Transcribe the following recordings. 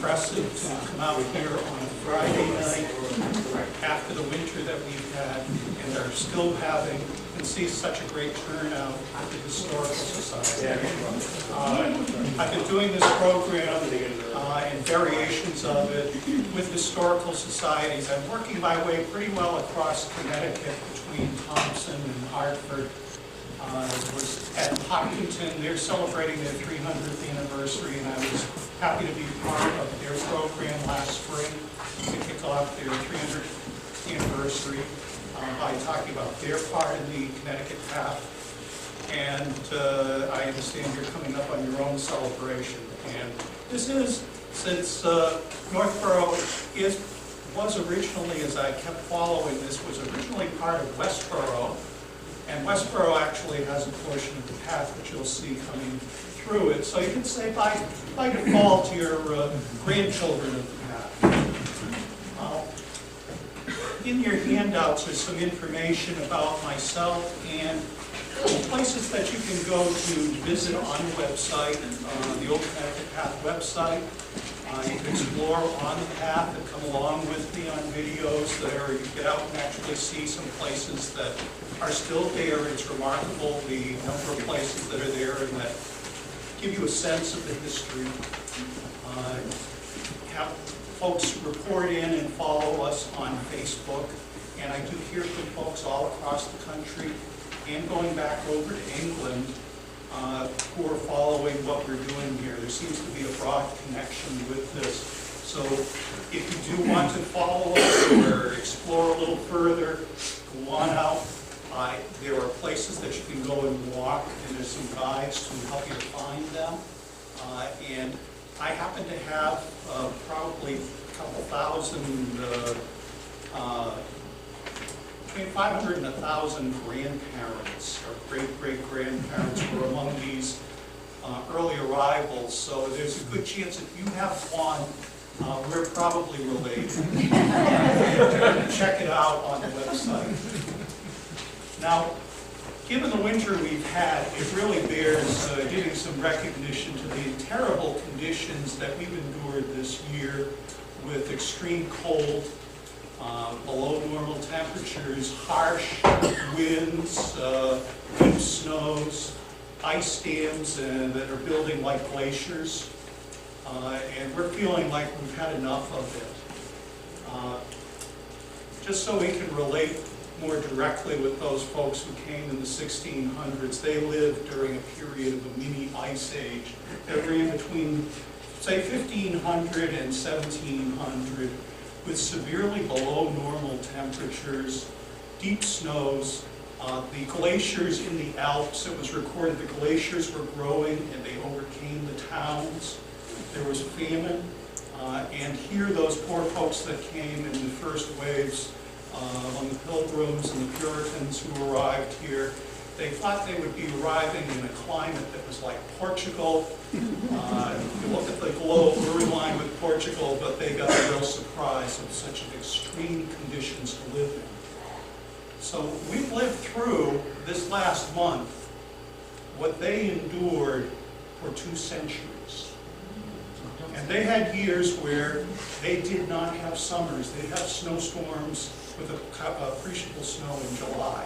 impressive to come out here on a Friday night after the winter that we've had and are still having, and see such a great turnout at the Historical Society. I've been doing this program and variations of it with historical societies. I'm working my way pretty well across Connecticut between Thompson and Hartford. Was at Hopkinton. They're celebrating their 300th anniversary, and I was happy to be part of their program last spring to kick off their 300th anniversary by talking about their part in the Connecticut Path. And I understand you're coming up on your own celebration. And this is, since Northborough was originally, as I kept following this, was originally part of Westborough. And Westborough actually has a portion of the path that you'll see coming through it. So you can say by default your grandchildren of the path. In your handouts is some information about myself and places that you can go to visit on the website, the Old Connecticut Path website. You can explore on the path and come along with me on videos there. You get out and actually see some places that are still there. It's remarkable the number of places that are there and that give you a sense of the history. Have folks report in and follow us on Facebook. And I do hear from folks all across the country and going back over to England who are following what we're doing here. There seems to be a broad connection with this. So if you do want to follow us or explore a little further, go on out. There are places that you can go and walk, and there's some guides to help you find them. And I happen to have probably a couple thousand, between 500 and 1,000 grandparents or great-great-grandparents who are among these early arrivals. So there's a good chance if you have one, we're probably related. Check it out on the website. Now, given the winter we've had, it really bears giving some recognition to the terrible conditions that we've endured this year with extreme cold, below normal temperatures, harsh winds, deep snows, ice dams that are building like glaciers, and we're feeling like we've had enough of it. Just so we can relate more directly with those folks who came in the 1600s, they lived during a period of a mini ice age that ran between, say, 1500 and 1700, with severely below normal temperatures, deep snows. The glaciers in the Alps, it was recorded the glaciers were growing and they overcame the towns. There was famine, and here those poor folks that came in the first waves, among the Pilgrims and the Puritans who arrived here, they thought they would be arriving in a climate that was like Portugal. If you look at the globe, we're in line with Portugal, but they got a real surprise of such extreme conditions to live in. So we've lived through this last month what they endured for 2 centuries. And they had years where they did not have summers. They had snowstorms with appreciable snow in July.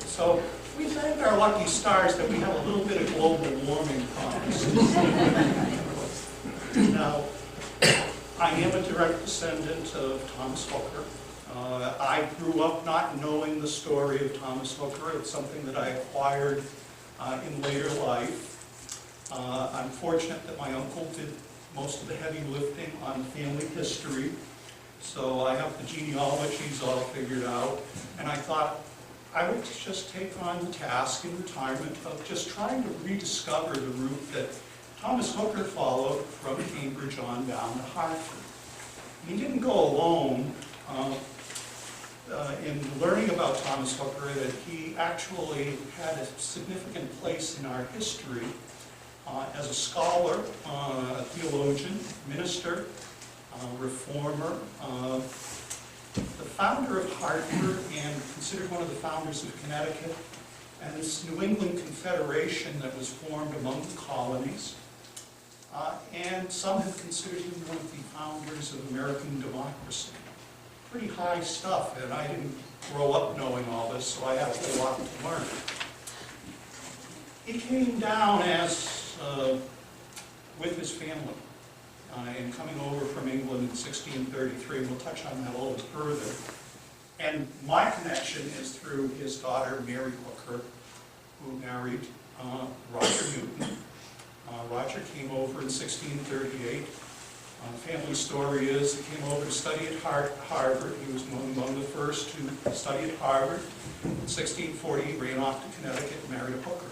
So we thank our lucky stars that we have a little bit of global warming promises. Now, I am a direct descendant of Thomas Hooker. I grew up not knowing the story of Thomas Hooker. It's something that I acquired in later life. I'm fortunate that my uncle did most of the heavy lifting on family history. So I have the genealogies all figured out. And I thought I would just take on the task in retirement of just trying to rediscover the route that Thomas Hooker followed from Cambridge on down to Hartford. He didn't go alone. In learning about Thomas Hooker, that he actually had a significant place in our history as a scholar, a theologian, minister, reformer, the founder of Hartford and considered one of the founders of Connecticut, and this New England Confederation that was formed among the colonies. And some have considered him one of the founders of American democracy. Pretty high stuff, and I didn't grow up knowing all this, so I had a whole lot to learn. He came down as with his family, and coming over from England in 1633. We'll touch on that a little bit further. And my connection is through his daughter, Mary Hooker, who married Roger Newton. Roger came over in 1638. Family story is he came over to study at Hartford. He was among the first to study at Harvard. In 1640, he ran off to Connecticut and married a hooker.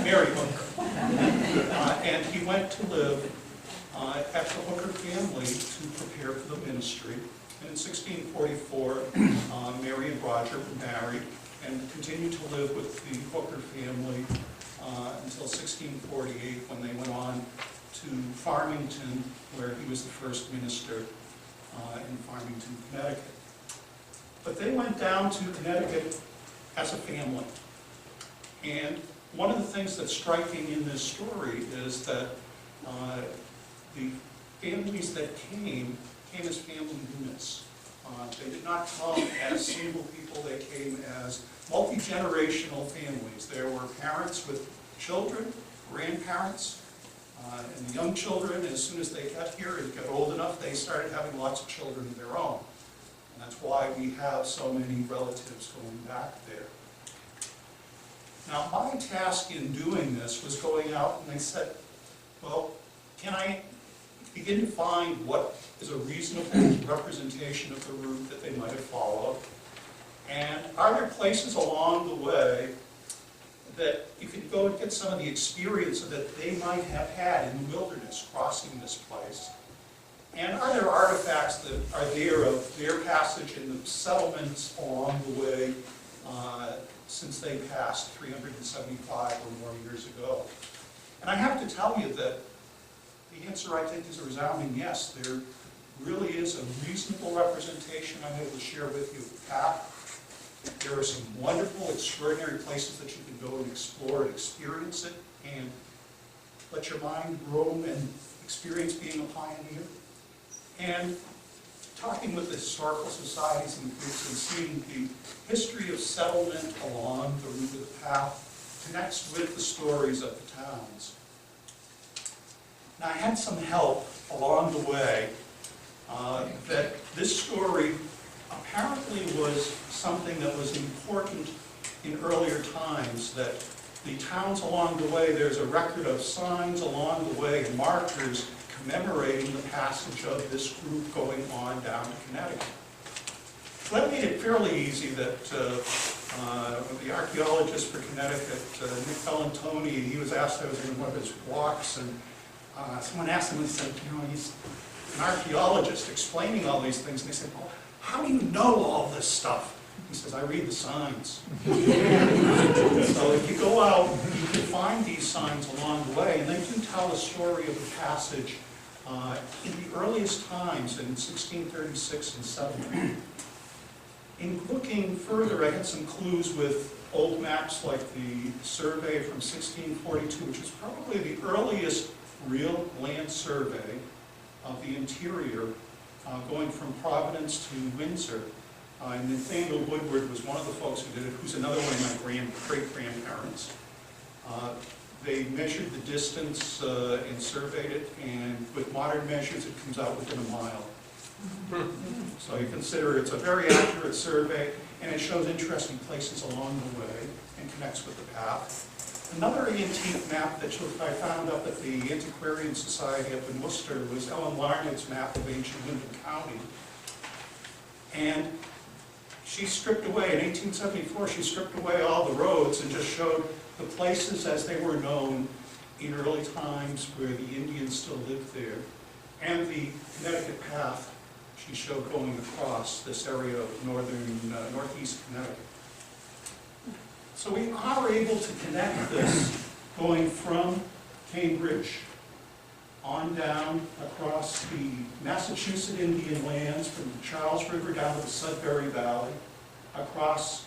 Mary Hooker. And he went to live at the Hooker family to prepare for the ministry. And in 1644, Mary and Roger were married and continued to live with the Hooker family until 1648, when they went on to Farmington, where he was the first minister in Farmington, Connecticut. But they went down to Connecticut as a family. And one of the things that's striking in this story is that the families that came as family units. They did not come as single people, they came as multi-generational families. There were parents with children, grandparents, and the young children, as soon as they got here and got old enough, they started having lots of children of their own. And that's why we have so many relatives going back there. Now, my task in doing this was going out and I said, well, can I begin to find what is a reasonable representation of the route that they might have followed? And are there places along the way that you could go and get some of the experience that they might have had in the wilderness crossing this place? And are there artifacts that are there of their passage in the settlements along the way since they passed 375 or more years ago? And I have to tell you that the answer, I think, is a resounding yes. There really is a reasonable representation I'm able to share with you of the path. There are some wonderful, extraordinary places that you can go and explore and experience it and let your mind roam and experience being a pioneer. And talking with the historical societies and groups and seeing the history of settlement along the route of the path connects with the stories of the towns. Now, I had some help along the way that this story apparently was something that was important in earlier times, that the towns along the way, there's a record of signs along the way, markers commemorating the passage of this group going on down to Connecticut. So that made it fairly easy that the archaeologist for Connecticut, Nick Bellantoni, he was asked, I was in one of his walks, and someone asked him, and said, you know, he's an archaeologist explaining all these things, and they said, well, how do you know all this stuff? He says, I read the signs. So if you go out, you can find these signs along the way, and they do tell the story of the passage in the earliest times, in 1636 and 70. In looking further, I had some clues with old maps like the survey from 1642, which is probably the earliest real land survey of the interior going from Providence to Windsor. And Nathaniel Woodward was one of the folks who did it, who's another one of my great-grandparents. They measured the distance and surveyed it, and with modern measures it comes out within a mile. So you consider it's a very accurate survey, and it shows interesting places along the way and connects with the path. Another antique map that I found up at the Antiquarian Society up in Worcester was Ellen Larned's map of ancient Wyndham County. And she stripped away, in 1874, she stripped away all the roads and just showed the places as they were known in early times where the Indians still lived there. And the Connecticut Path she showed going across this area of northeast Connecticut. So we are able to connect this going from Cambridge on down across the Massachusetts Indian lands from the Charles River down to the Sudbury Valley, across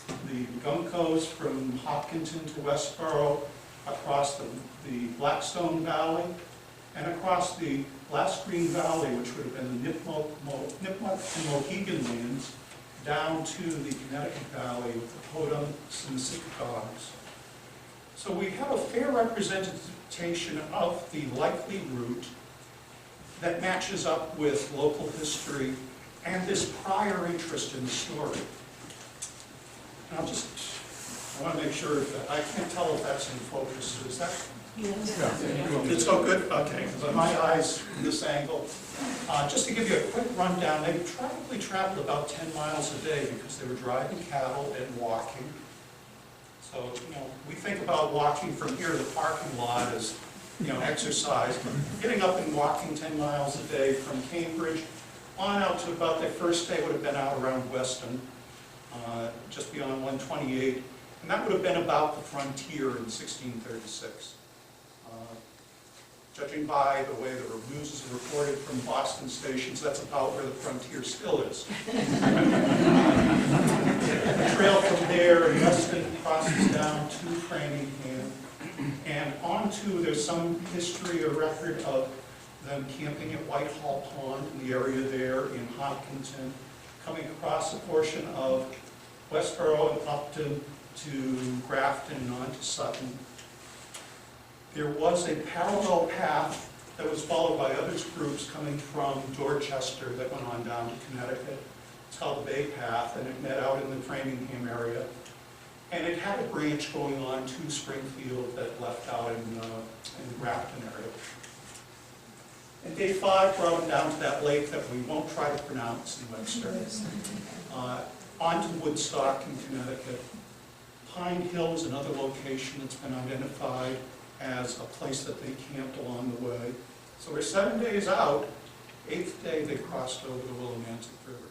the Guncos from Hopkinton to Westboro, across the Blackstone Valley, and across the last Green Valley, which would have been the Nipmuc and Mohegan lands, down to the Connecticut Valley with the Podums and the Sickapogs. So we have a fair representation of the likely route that matches up with local history and this prior interest in the story. And I want to make sure that, I can't tell if that's in focus. Is that? Yes. Yeah. It's all good? Okay, because my eyes from this angle. Just to give you a quick rundown, they probably traveled about 10 miles a day because they were driving cattle and walking. So, we think about walking from here to the parking lot as, exercise, but getting up and walking 10 miles a day from Cambridge on out to about their first day would have been out around Weston, just beyond 128, and that would have been about the frontier in 1636. Judging by the way the reviews are reported from Boston stations, that's about where the frontier still is. The trail from there in Weston crosses down to Framingham, and onto, there's some history or record of them camping at Whitehall Pond in the area there in Hopkinton, coming across a portion of Westboro and Upton to Grafton and on to Sutton. There was a parallel path that was followed by other groups coming from Dorchester that went on down to Connecticut. It's called the Bay Path, and it met out in the Framingham area. And it had a branch going on to Springfield that left out in the Grafton area. And day 5 brought them down to that lake that we won't try to pronounce in Webster. On to Woodstock in Connecticut. Pine Hill is another location that's been identified as a place that they camped along the way. So we're 7 days out. 8th day they crossed over the Willimantic River.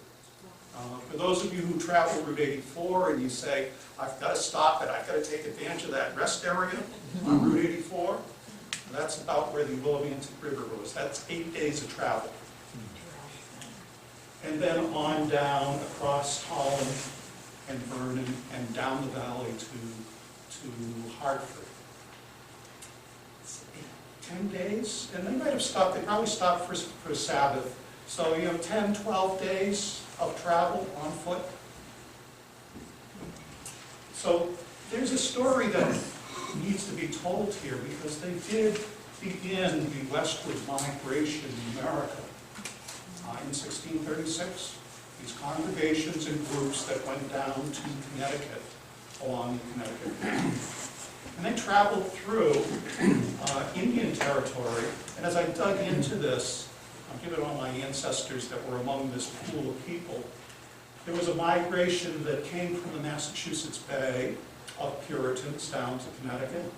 For those of you who travel Route 84 and you say, I've got to stop it, I've got to take advantage of that rest area on Route 84, that's about where the Willimantic River was. That's 8 days of travel. And then on down across Holland and Vernon and down the valley to Hartford. 10 days, and they might have stopped, they probably stopped for Sabbath. So, 10, 12 days of travel on foot. So there's a story that needs to be told here because they did begin the westward migration in America in 1636. These congregations and groups that went down to Connecticut, along the Connecticut. And they traveled through Indian territory, and as I dug into this, I'll give it all my ancestors that were among this pool of people, there was a migration that came from the Massachusetts Bay of Puritans down to Connecticut.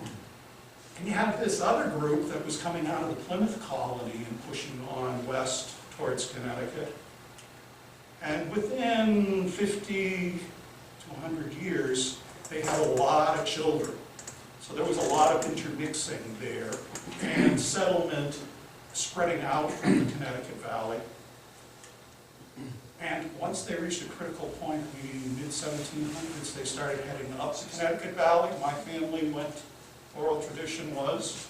And you had this other group that was coming out of the Plymouth colony and pushing on west towards Connecticut. And within 50 to 100 years, they had a lot of children. So there was a lot of intermixing there and settlement spreading out from the Connecticut Valley. And once they reached a critical point in the mid-1700s, they started heading up the Connecticut Valley. My family went, oral tradition was,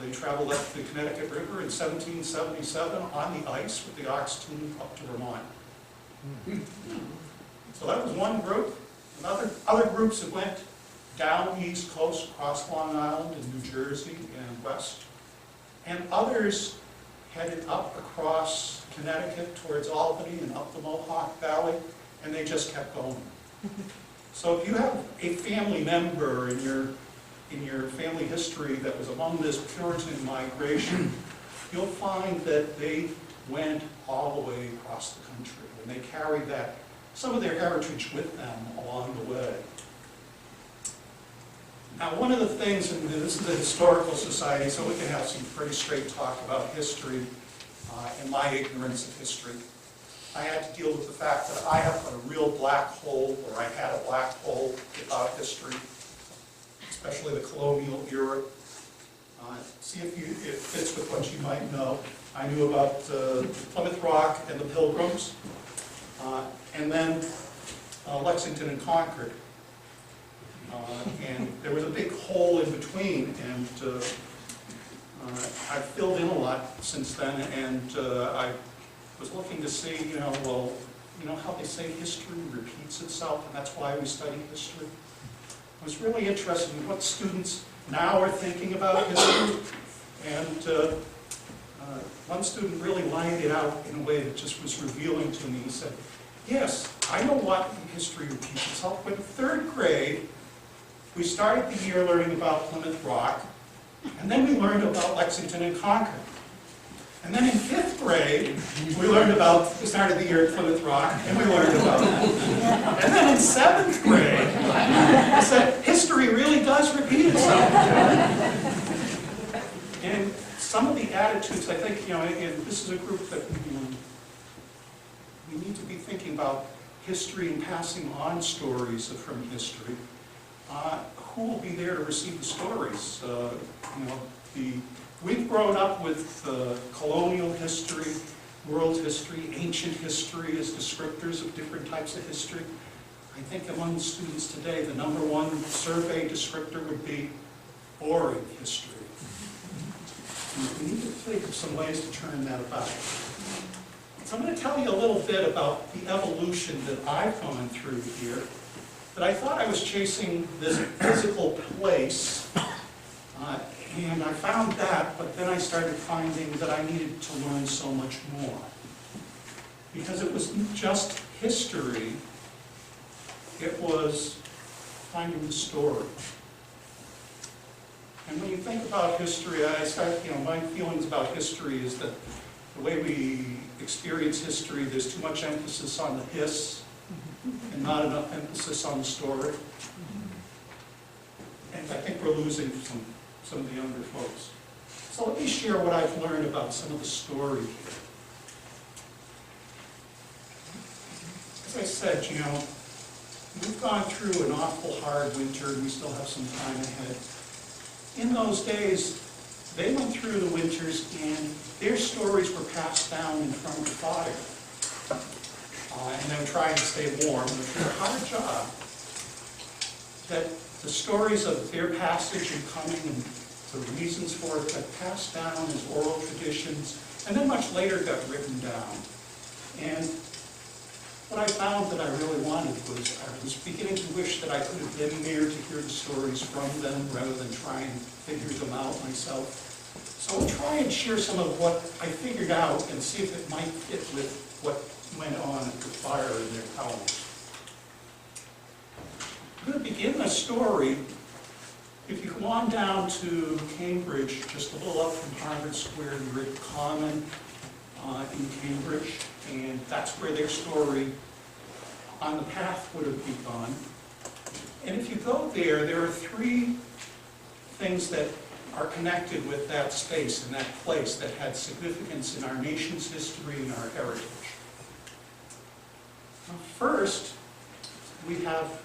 they traveled up the Connecticut River in 1777 on the ice with the ox team up to Vermont. So that was one group. Other groups that went down the East Coast, across Long Island and New Jersey and west. And others headed up across Connecticut towards Albany and up the Mohawk Valley, and they just kept going. So if you have a family member in your family history that was among this Puritan migration, you'll find that they went all the way across the country, and they carried that, some of their heritage with them along the way. Now, one of the things, and this is the Historical Society, so we can have some pretty straight talk about history and my ignorance of history. I had to deal with the fact that I have a real black hole, or I had a black hole about history, especially the colonial era. See if it fits with what you might know. I knew about Plymouth Rock and the Pilgrims, and then Lexington and Concord. And there was a big hole in between, and I've filled in a lot since then, and I was looking to see, well, how they say history repeats itself, and that's why we study history. I was really interested in what students now are thinking about history, and one student really lined it out in a way that just was revealing to me. He said, yes, I know what history repeats itself, but in 3rd grade, we started the year learning about Plymouth Rock, and then we learned about Lexington and Concord. And then in 5th grade, we started the year at Plymouth Rock, and we learned about that. And then in 7th grade, I said, history really does repeat itself. And some of the attitudes, I think, and this is a group that, we need to be thinking about history and passing on stories from history. Who will be there to receive the stories? We've grown up with colonial history, world history, ancient history as descriptors of different types of history. I think among the students today, the #1 survey descriptor would be boring history. We need to think of some ways to turn that about. So I'm going to tell you a little bit about the evolution that I've gone through here. That I thought I was chasing this physical place, and I found that, but then I started finding that I needed to learn so much more. Because it wasn't just history, it was finding the story. And when you think about history, my feelings about history is that the way we experience history, there's too much emphasis on the hiss, and not enough emphasis on the story. And I think we're losing some of the younger folks. So let me share what I've learned about some of the story here. As I said, we've gone through an awful hard winter, and we still have some time ahead. In those days, they went through the winters, and their stories were passed down in front of the fire. And they were trying to stay warm, which was a hard job. That the stories of their passage and coming and the reasons for it got passed down as oral traditions, and then much later got written down. And what I found that I really wanted was, I was beginning to wish that I could have been there to hear the stories from them rather than try and figure them out myself. So I'll try and share some of what I figured out and see if it might fit with what went on at the fire in their towns. I'm going to begin the story. If you come on down to Cambridge, just a little up from Harvard Square, you're at Common in Cambridge, and that's where their story on the path would have begun. And if you go there, there are 3 things that are connected with that space and that place that had significance in our nation's history and our heritage. First, we have, of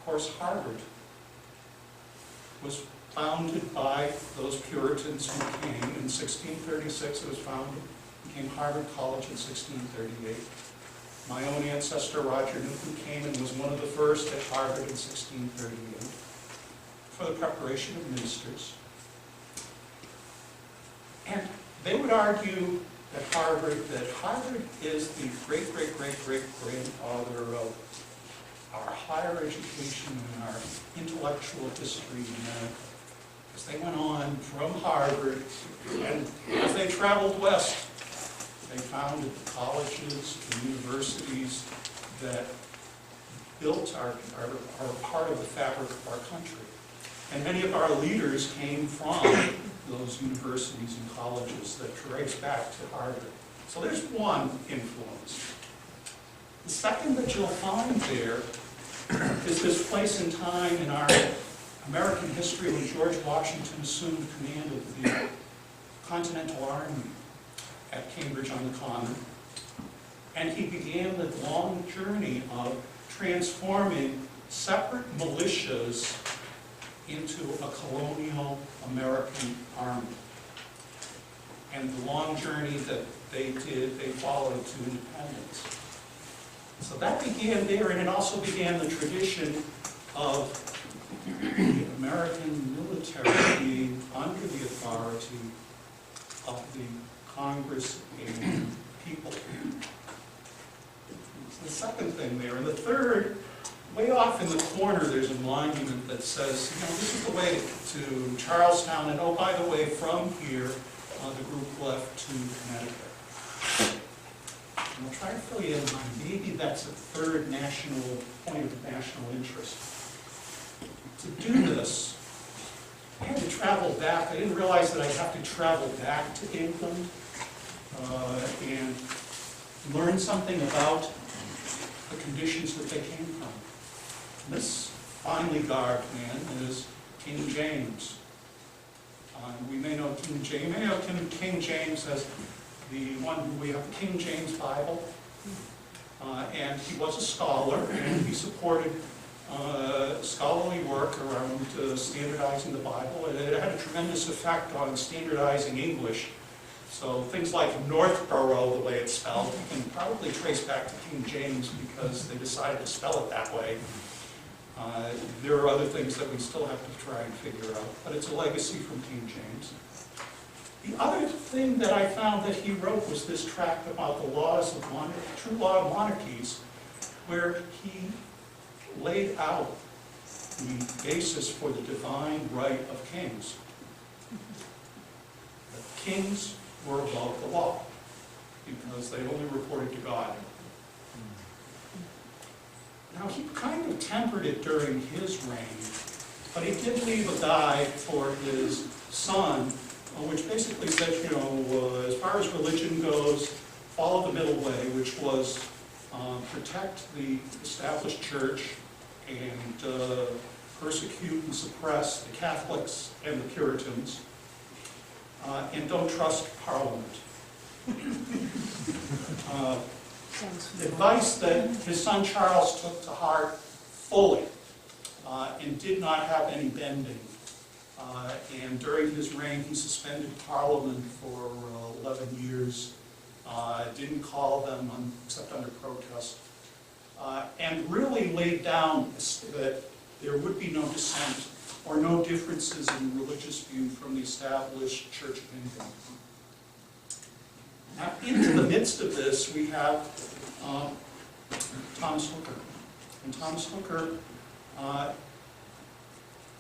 course, Harvard. It was founded by those Puritans who came in 1636. It was founded, became Harvard College in 1638. My own ancestor, Roger Newton, came and was one of the first at Harvard in 1638 for the preparation of ministers. And they would argue that Harvard is the great-great-great-great-grandfather of our higher education and our intellectual history in America. Because they went on from Harvard, and as they traveled west, they founded the colleges, the universities that built are part of the fabric of our country. And many of our leaders came from those universities and colleges that trace back to Harvard. So there's one influence. The second that you'll find there is this place and time in our American history when George Washington assumed command of the Continental Army at Cambridge on the Common. And he began the long journey of transforming separate militias into a colonial American army. And the long journey that they followed to independence. So that began there, and it also began the tradition of the American military being under the authority of the Congress and people. It's the second thing there. And the third, way off in the corner, there's a monument that says, this is the way to Charlestown, and oh, by the way, from here, the group left to Connecticut. And I'll try to fill you in on maybe that's a third point of national interest. To do this, I had to travel back. I didn't realize that I'd have to travel back to England and learn something about the conditions that they came from. This finely garbed man is King James. We may know King James. You may know King James as the one who we have the King James Bible. And he was a scholar, and he supported scholarly work around standardizing the Bible, and it had a tremendous effect on standardizing English. So things like Northborough, the way it's spelled, you can probably trace back to King James because they decided to spell it that way. There are other things that we still have to try and figure out, but it's a legacy from King James. The other thing that I found that he wrote was this tract about the laws of true law of monarchies, where he laid out the basis for the divine right of kings. The kings were above the law because they only reported to God. Now, he kind of tempered it during his reign, but he did leave a guide for his son, which basically said, as far as religion goes, follow the middle way, which was protect the established church and persecute and suppress the Catholics and the Puritans, and don't trust Parliament. Advice that his son Charles took to heart fully and did not have any bending. And during his reign, he suspended Parliament for 11 years, didn't call them except under protest, and really laid down that there would be no dissent or no differences in religious view from the established Church of England. Now, into the midst of this, we have Thomas Hooker. And Thomas Hooker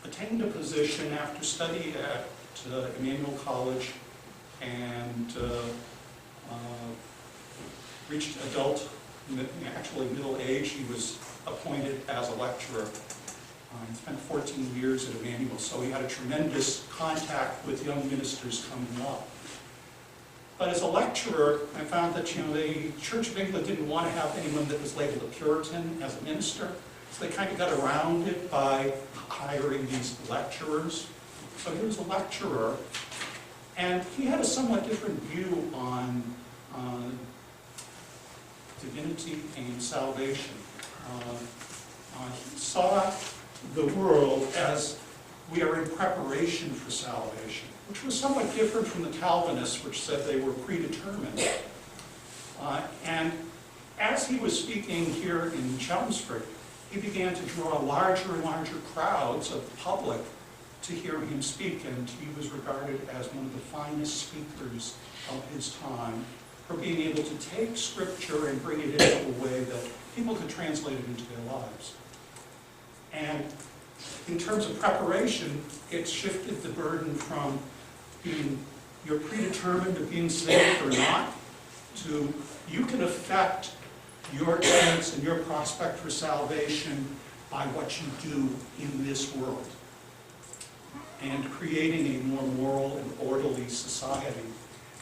attained a position after study at Emmanuel College and reached actually middle age. He was appointed as a lecturer. He spent 14 years at Emmanuel, so he had a tremendous contact with young ministers coming up. But as a lecturer, I found that the Church of England didn't want to have anyone that was labeled a Puritan as a minister, so they kind of got around it by hiring these lecturers. So he was a lecturer, and he had a somewhat different view on divinity and salvation. He saw the world as we are in preparation for salvation, which was somewhat different from the Calvinists, which said they were predetermined. And as he was speaking here in Chelmsford, he began to draw larger and larger crowds of the public to hear him speak, and he was regarded as one of the finest speakers of his time for being able to take Scripture and bring it into a way that people could translate it into their lives. And in terms of preparation, it shifted the burden from being you're predetermined to being saved or not, to you can affect your chance and your prospect for salvation by what you do in this world, and creating a more moral and orderly society.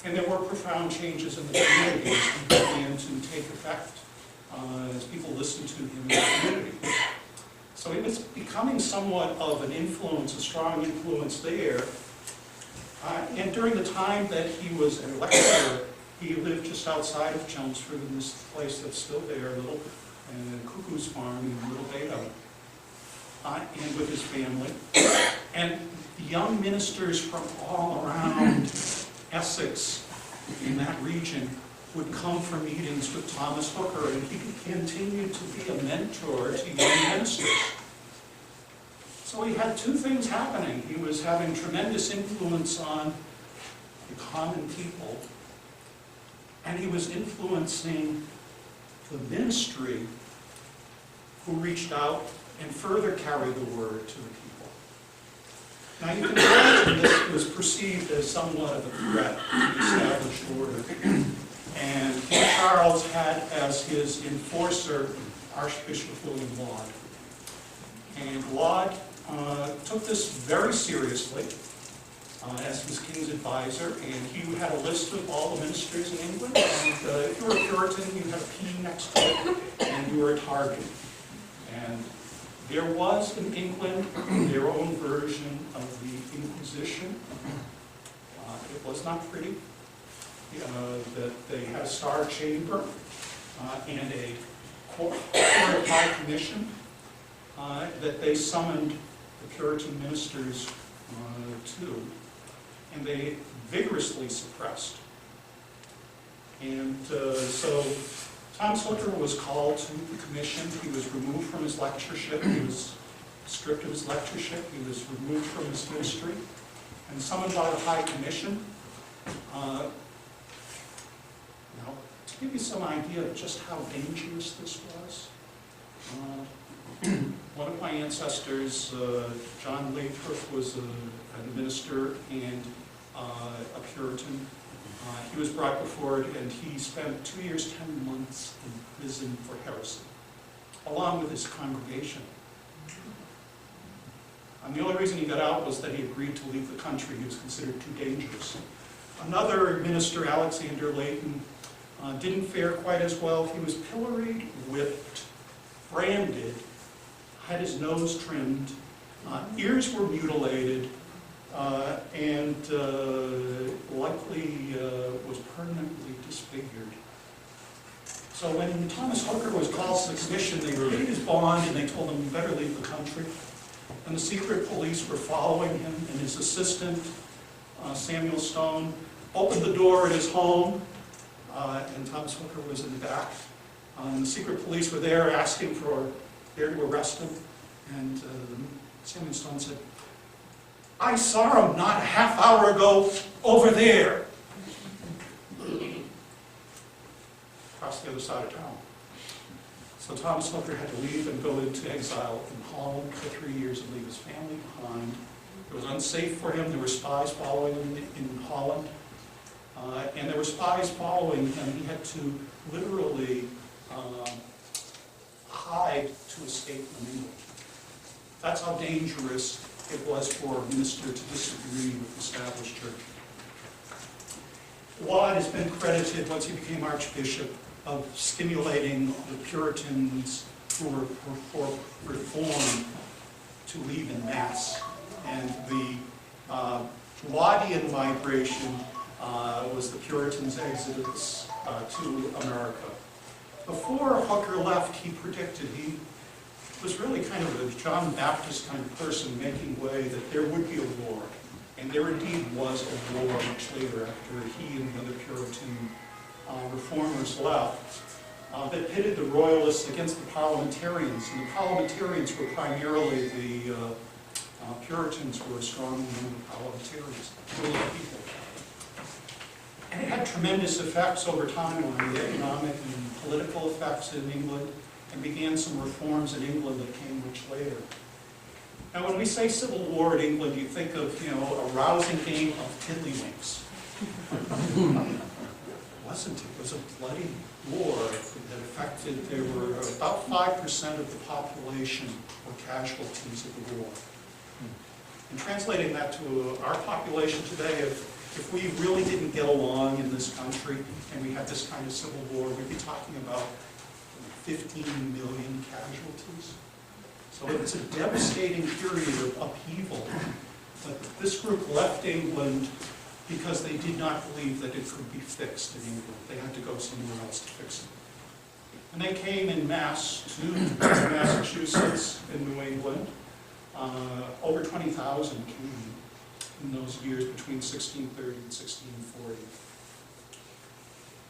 And there were profound changes in the community as he began to take effect as people listened to him in the community. So it was becoming somewhat of an influence, a strong influence there. And during the time that he was a lecturer, he lived just outside of Chelmsford in this place that's still there, Little Cuckoo's Farm in Little Beto, and with his family. And the young ministers from all around Essex in that region would come for meetings with Thomas Hooker, and he continued to be a mentor to young ministers. So he had two things happening. He was having tremendous influence on the common people, and he was influencing the ministry who reached out and further carried the word to the people. Now you can imagine this was perceived as somewhat of a threat to the established order. And King Charles had as his enforcer Archbishop William Laud. And Laud took this very seriously as his king's advisor, and he had a list of all the ministers in England. And if you were a Puritan, you had a P next to it, and you were a target. And there was in England their own version of the Inquisition. It was not pretty. That they had a Star Chamber and a Court of High Commission that they summoned the Puritan ministers to, and they vigorously suppressed. And so Thomas Hooker was called to the commission. He was removed from his lectureship. He was stripped of his lectureship. He was removed from his ministry and summoned by the High Commission. Now, to give you some idea of just how dangerous this was, one of my ancestors, John Lathrop, was a minister and a Puritan. He was brought before it, and he spent 2 years, 10 months in prison for heresy, along with his congregation. And the only reason he got out was that he agreed to leave the country. He was considered too dangerous. Another minister, Alexander Leighton, didn't fare quite as well. He was pilloried, whipped, branded, had his nose trimmed, ears were mutilated, and likely was permanently disfigured. So when Thomas Hooker was called to the commission, they paid his bond and they told him, you better leave the country. And the secret police were following him, and his assistant, Samuel Stone, opened the door at his home, and Thomas Hooker was in the back. And the secret police were there asking there to arrest him. And Samuel Stone said, I saw him not a half hour ago over there. Across the other side of town. So Thomas Hooker had to leave and go into exile in Holland for 3 years and leave his family behind. It was unsafe for him. There were spies following him in Holland. And there were spies following him. He had to literally hide to escape from England. That's how dangerous it was for a minister to disagree with the established church. Laud has been credited, once he became Archbishop, of stimulating the Puritans who were for reform to leave in mass. And the Laudian migration was the Puritans' exodus to America. Before Hooker left, he predicted, he was really kind of a John Baptist kind of person making way that there would be a war. And there indeed was a war much later after he and the other Puritan reformers left that pitted the royalists against the parliamentarians. And the parliamentarians were primarily the Puritans who were strong among the parliamentarians, ruling people. And it had tremendous effects over time on the economic and political effects in England, and began some reforms in England that came much later. Now, when we say civil war in England, you think of, a rousing game of tiddlywinks. It wasn't. It was a bloody war that affected, there were about 5% of the population were casualties of the war. And translating that to our population today, if we really didn't get along in this country and we had this kind of civil war, we'd be talking about 15 million casualties. So it's a devastating period of upheaval. But this group left England because they did not believe that it could be fixed in England. They had to go somewhere else to fix it. And they came en masse to Massachusetts and New England. Over 20,000 came in those years between 1630 and 1640.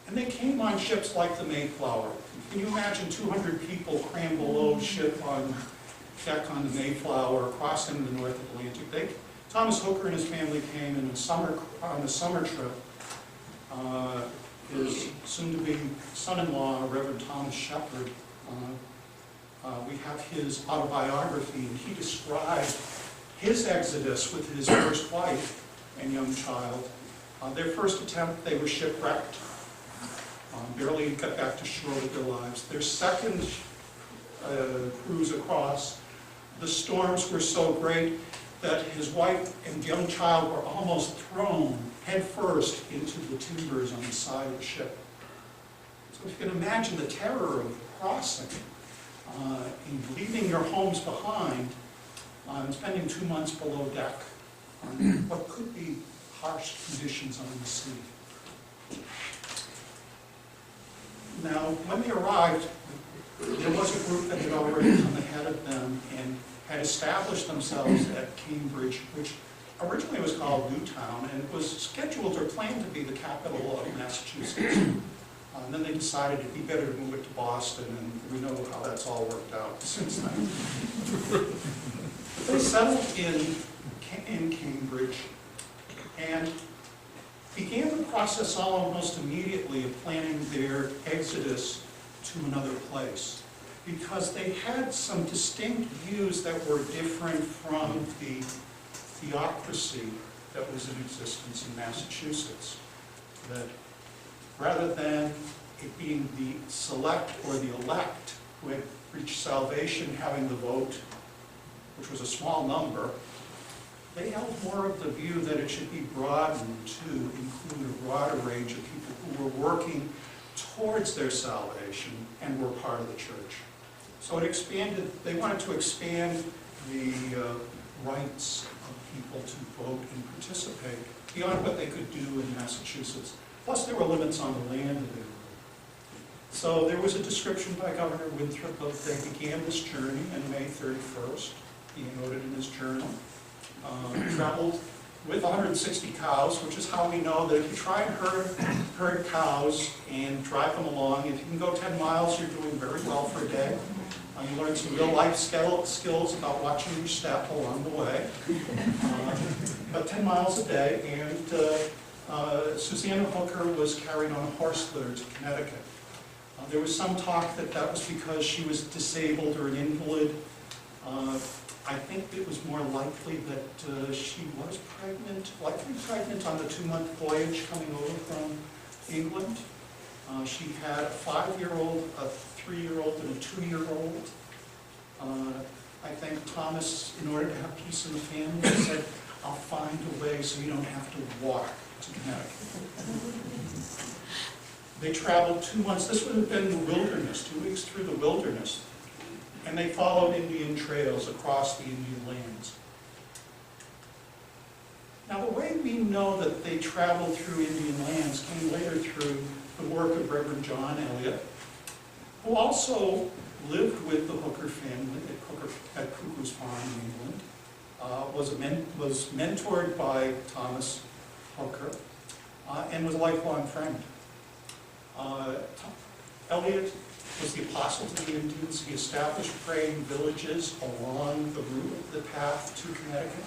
And they came on ships like the Mayflower. Can you imagine 200 people crammed below ship on deck on the Mayflower, crossing the North Atlantic. Thomas Hooker and his family came on a summer trip. His soon-to-be son-in-law, Reverend Thomas Shepherd, we have his autobiography, and he described his exodus with his first wife and young child. Their first attempt, they were shipwrecked, barely got back to shore with their lives. Their second cruise across, the storms were so great that his wife and young child were almost thrown headfirst into the timbers on the side of the ship. So if you can imagine the terror of crossing, and leaving your homes behind, and spending 2 months below deck on what could be harsh conditions on the sea. Now, when they arrived, there was a group that had already come ahead of them and had established themselves at Cambridge, which originally was called Newtown, and it was scheduled or planned to be the capital of Massachusetts. And then they decided it'd be better to move it to Boston, and we know how that's all worked out since then. They settled in Cambridge and began the process almost immediately of planning their exodus to another place, because they had some distinct views that were different from the theocracy that was in existence in Massachusetts. That rather than it being the select or the elect who had reached salvation having the vote, which was a small number, they held more of the view that it should be broadened to include a broader range of people who were working towards their salvation and were part of the church. So it expanded, they wanted to expand the rights of people to vote and participate beyond what they could do in Massachusetts. Plus there were limits on the land that they were. So there was a description by Governor Winthrop of they began this journey on May 31st. He noted in his journal. Traveled with 160 cows, which is how we know that if you try and herd cows and drive them along, if you can go 10 miles, you're doing very well for a day. You learn some real life skills about watching your step along the way. About 10 miles a day, and Susanna Hooker was carried on a horse litter to Connecticut. There was some talk that that was because she was disabled or an invalid. I think it was more likely that she was pregnant, likely pregnant on the 2-month voyage coming over from England. She had a 5-year-old, a 3-year-old, and a 2-year-old. I think Thomas, in order to have peace in the family, said, "I'll find a way so you don't have to walk to Connecticut." They traveled 2 months. This would have been the wilderness, 2 weeks through the wilderness. And they followed Indian trails across the Indian lands. Now, the way we know that they traveled through Indian lands came later through the work of Reverend John Eliot, who also lived with the Hooker family at Cuckoo's Farm in England, was mentored by Thomas Hooker, and was a lifelong friend. Eliot was the apostle to the Indians. He established praying villages along the route of the path to Connecticut.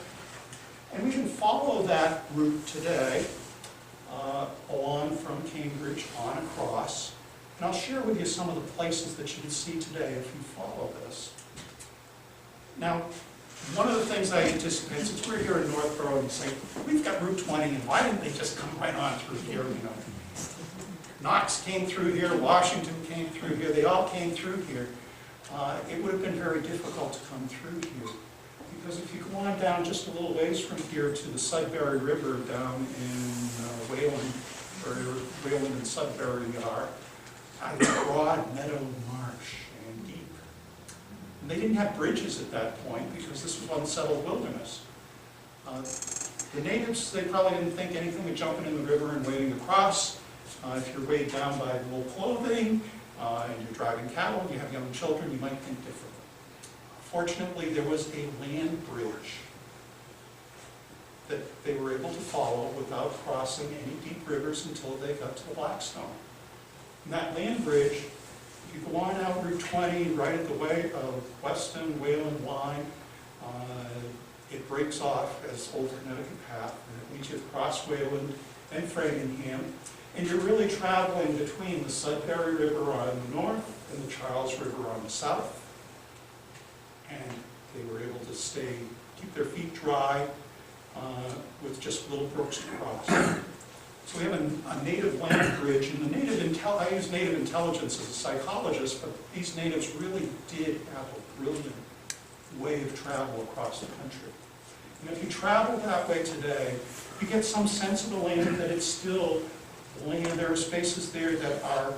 And we can follow that route today, along from Cambridge on across. And I'll share with you some of the places that you can see today if you follow this. Now, one of the things I anticipate, since we're here in Northborough and say, we've got Route 20, and why didn't they just come right on through here, you know? Knox came through here, Washington came through here, they all came through here. It would have been very difficult to come through here. Because if you go on down just a little ways from here to the Sudbury River down in Wayland, where Wayland and Sudbury are, a broad meadow marsh and deep. And they didn't have bridges at that point because this was unsettled wilderness. The natives, they probably didn't think anything of jumping in the river and wading across. If you're weighed down by wool clothing and you're driving cattle and you have young children, you might think differently. Fortunately, there was a land bridge that they were able to follow without crossing any deep rivers until they got to the Blackstone. And that land bridge If you go on out Route 20, right at the way of Weston, Wayland line, it breaks off as Old Connecticut Path, and it leads you across Wayland and Framingham, and you're really traveling between the Sudbury River on the north and the Charles River on the south, and they were able to keep their feet dry with just little brooks to cross. So we have a native land bridge, and I use native intelligence as a psychologist, but these natives really did have a brilliant way of travel across the country. And if you travel that way today, you get some sense of the land that it's still land. There are spaces there that are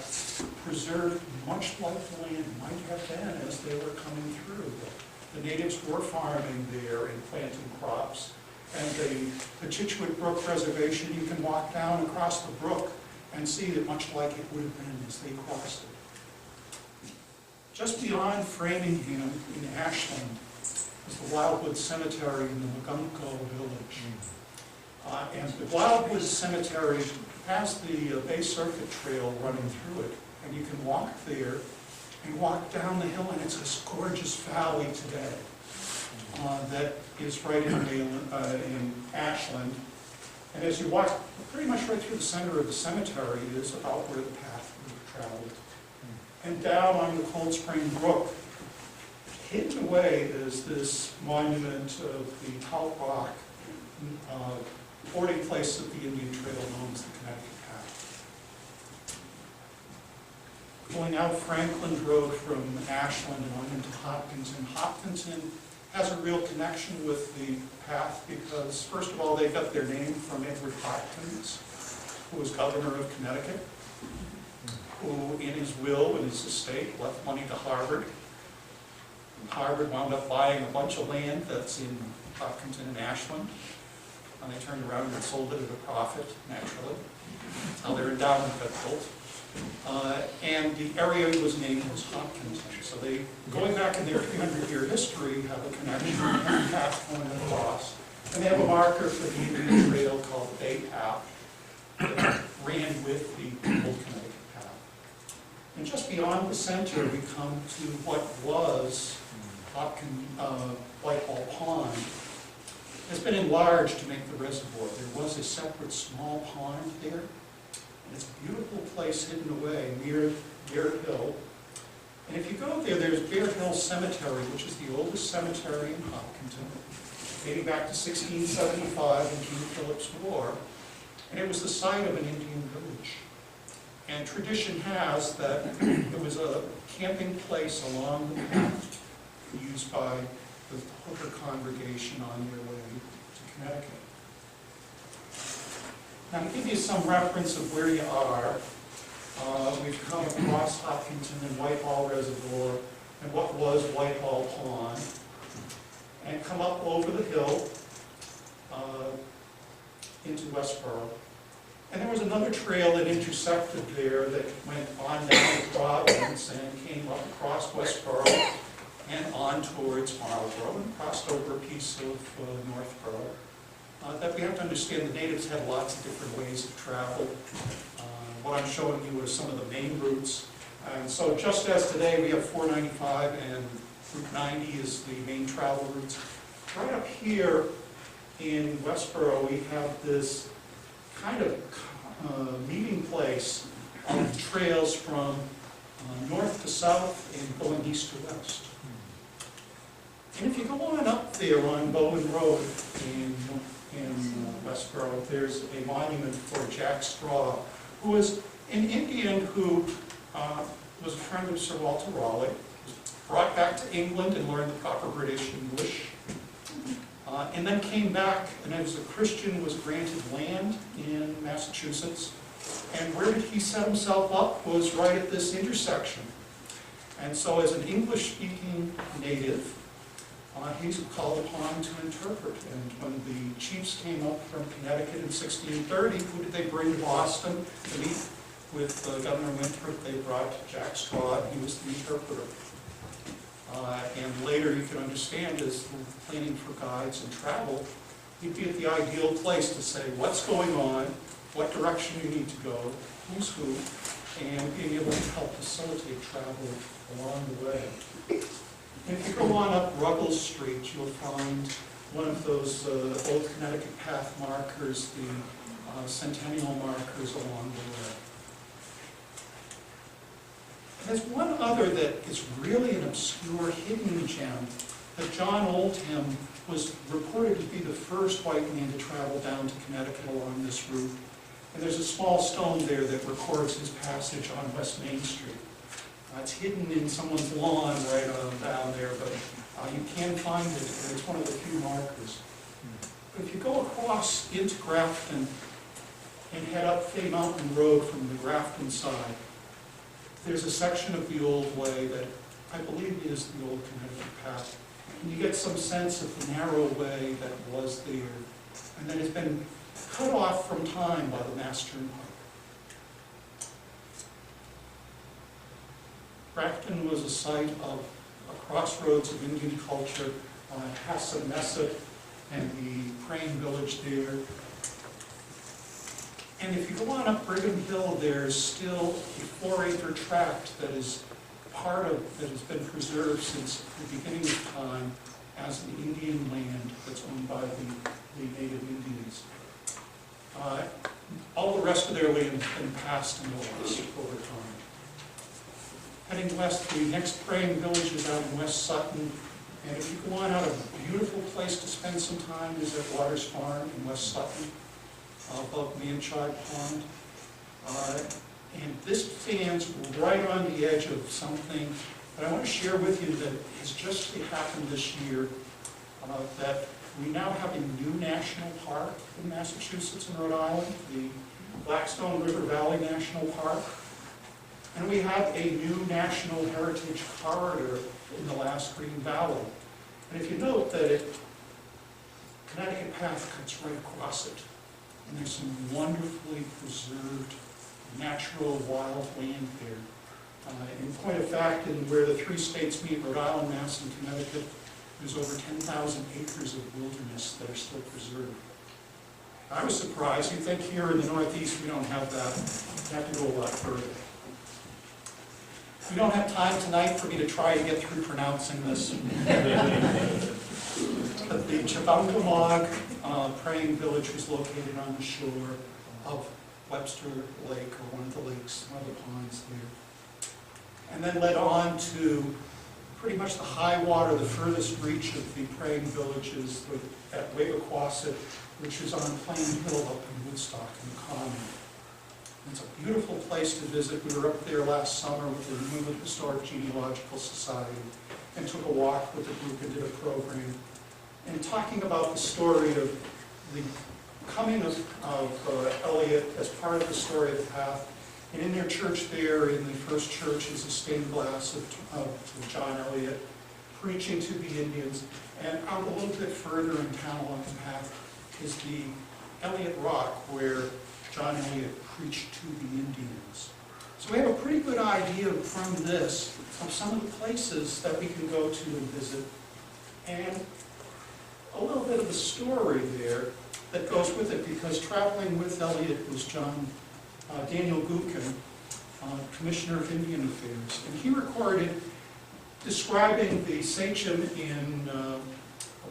preserved much like the land might have been as they were coming through. The natives were farming there and planting crops. And the Chitchwood Brook Reservation, you can walk down across the brook and see that much like it would have been as they crossed it. Just beyond Framingham in Ashland is the Wildwood Cemetery in the Magunko village. And the Wildwood Cemetery has the Bay Circuit Trail running through it, and you can walk there and walk down the hill, and it's this gorgeous valley today. That is right in Ashland. And as you walk pretty much right through the center of the cemetery is about where the path would have traveled. And down on the Cold Spring Brook, hidden away is this monument of the Tout Rock boarding place of the Indian Trail known as the Connecticut Path. Going out Franklin Road from Ashland and on into Hopkinton. Hopkinton has a real connection with the path because, first of all, they got their name from Edward Hopkins, who was governor of Connecticut, who in his will and his estate left money to Harvard. And Harvard wound up buying a bunch of land that's in Hopkinton and Ashland, and they turned around and sold it at a profit, naturally. That's how their endowment got built. And the area was named as Hopkinton. So they, going back in their 300-year history, have a connection and a path going across. And they have a marker for the Indian Trail called the Bay Path that ran with the Old Connecticut Path. And just beyond the center, we come to what was Whitehall Pond. It's been enlarged to make the reservoir. There was a separate small pond there. And it's a beautiful place hidden away near Bear Hill. And if you go there, there's Bear Hill Cemetery, which is the oldest cemetery in Hopkinton, dating back to 1675 in King Philip's War. And it was the site of an Indian village. And tradition has that it was a camping place along the path used by the Hooker congregation on their way to Connecticut. Now, to give you some reference of where you are, we've come across Hopkinton and Whitehall Reservoir and what was Whitehall Pond, and come up over the hill into Westborough. And there was another trail that intersected there that went on down to Providence and came up across Westborough and on towards Marlborough and crossed over a piece of Northborough. That we have to understand the natives had lots of different ways of travel. What I'm showing you are some of the main routes. And so just as today we have 495 and Route 90 is the main travel routes, right up here in Westborough we have this kind of meeting place of trails from north to south and going east to west. And if you go on up there on Bowen Road in Westborough, there's a monument for Jack Straw, who was an Indian who was a friend of Sir Walter Raleigh, was brought back to England and learned the proper British English, and then came back and as a Christian was granted land in Massachusetts. And where did he set himself up was right at this intersection. And so as an English-speaking native, he's called upon to interpret. And when the chiefs came up from Connecticut in 1630, who did they bring to Boston to meet with Governor Winthrop? They brought Jack Straw, and he was the interpreter. And later you can understand, as planning for guides and travel, he'd be at the ideal place to say what's going on, what direction you need to go, who's who, and being able to help facilitate travel along the way. And if you go on up Ruggles Street, you'll find one of those Old Connecticut Path markers, the centennial markers along the way. And there's one other that is really an obscure hidden gem that John Oldham was reported to be the first white man to travel down to Connecticut along this route. And there's a small stone there that records his passage on West Main Street. It's hidden in someone's lawn right on down there, but you can find it, and it's one of the few markers. But if you go across into Grafton and head up Fay Mountain Road from the Grafton side, there's a section of the old way that I believe is the Old Connecticut Path. And you get some sense of the narrow way that was there, and that has been cut off from time by the Mass Turnpike. Grafton was a site of a crossroads of Indian culture, Hassanessett and the praying village there. And if you go on up Brigham Hill, there's still a 4-acre tract that is that has been preserved since the beginning of time as an Indian land that's owned by the native Indians. All the rest of their land has been passed and lost over time. Heading west, the next praying village is out in West Sutton, and if you go on out, a beautiful place to spend some time is at Waters Farm in West Sutton, above Manchide Pond. And this stands right on the edge of something that I want to share with you that has just happened this year, that we now have a new national park in Massachusetts and Rhode Island, the Blackstone River Valley National Park. And we have a new National Heritage Corridor in the Last Green Valley. And if you note that Connecticut Path cuts right across it, and there's some wonderfully preserved natural wild land there. In point of fact, in where the 3 states meet, Rhode Island, Mass, and Connecticut, there's over 10,000 acres of wilderness that are still preserved. I was surprised. You'd think here in the Northeast we don't have that. We have to go a lot further. We don't have time tonight for me to try to get through pronouncing this. But the Chibungamog praying village was located on the shore of Webster Lake, or one of the lakes, one of the ponds there. And then led on to pretty much the high water, the furthest reach of the praying villages at Wabequasit, which is on Plain Hill up in Woodstock in the Common. It's a beautiful place to visit. We were up there last summer with the New England Historic Genealogical Society and took a walk with the group and did a program. And talking about the story of the coming of Eliot as part of the story of the path. And in their church there, in the first church, is a stained glass of John Eliot preaching to the Indians. And out a little bit further in town along the path is the Eliot Rock, where John Eliot preached to the Indians. So we have a pretty good idea from this of some of the places that we can go to and visit, and a little bit of the story there that goes with it, because traveling with Eliot was Daniel Gookin, Commissioner of Indian Affairs, and he recorded, describing the sachem in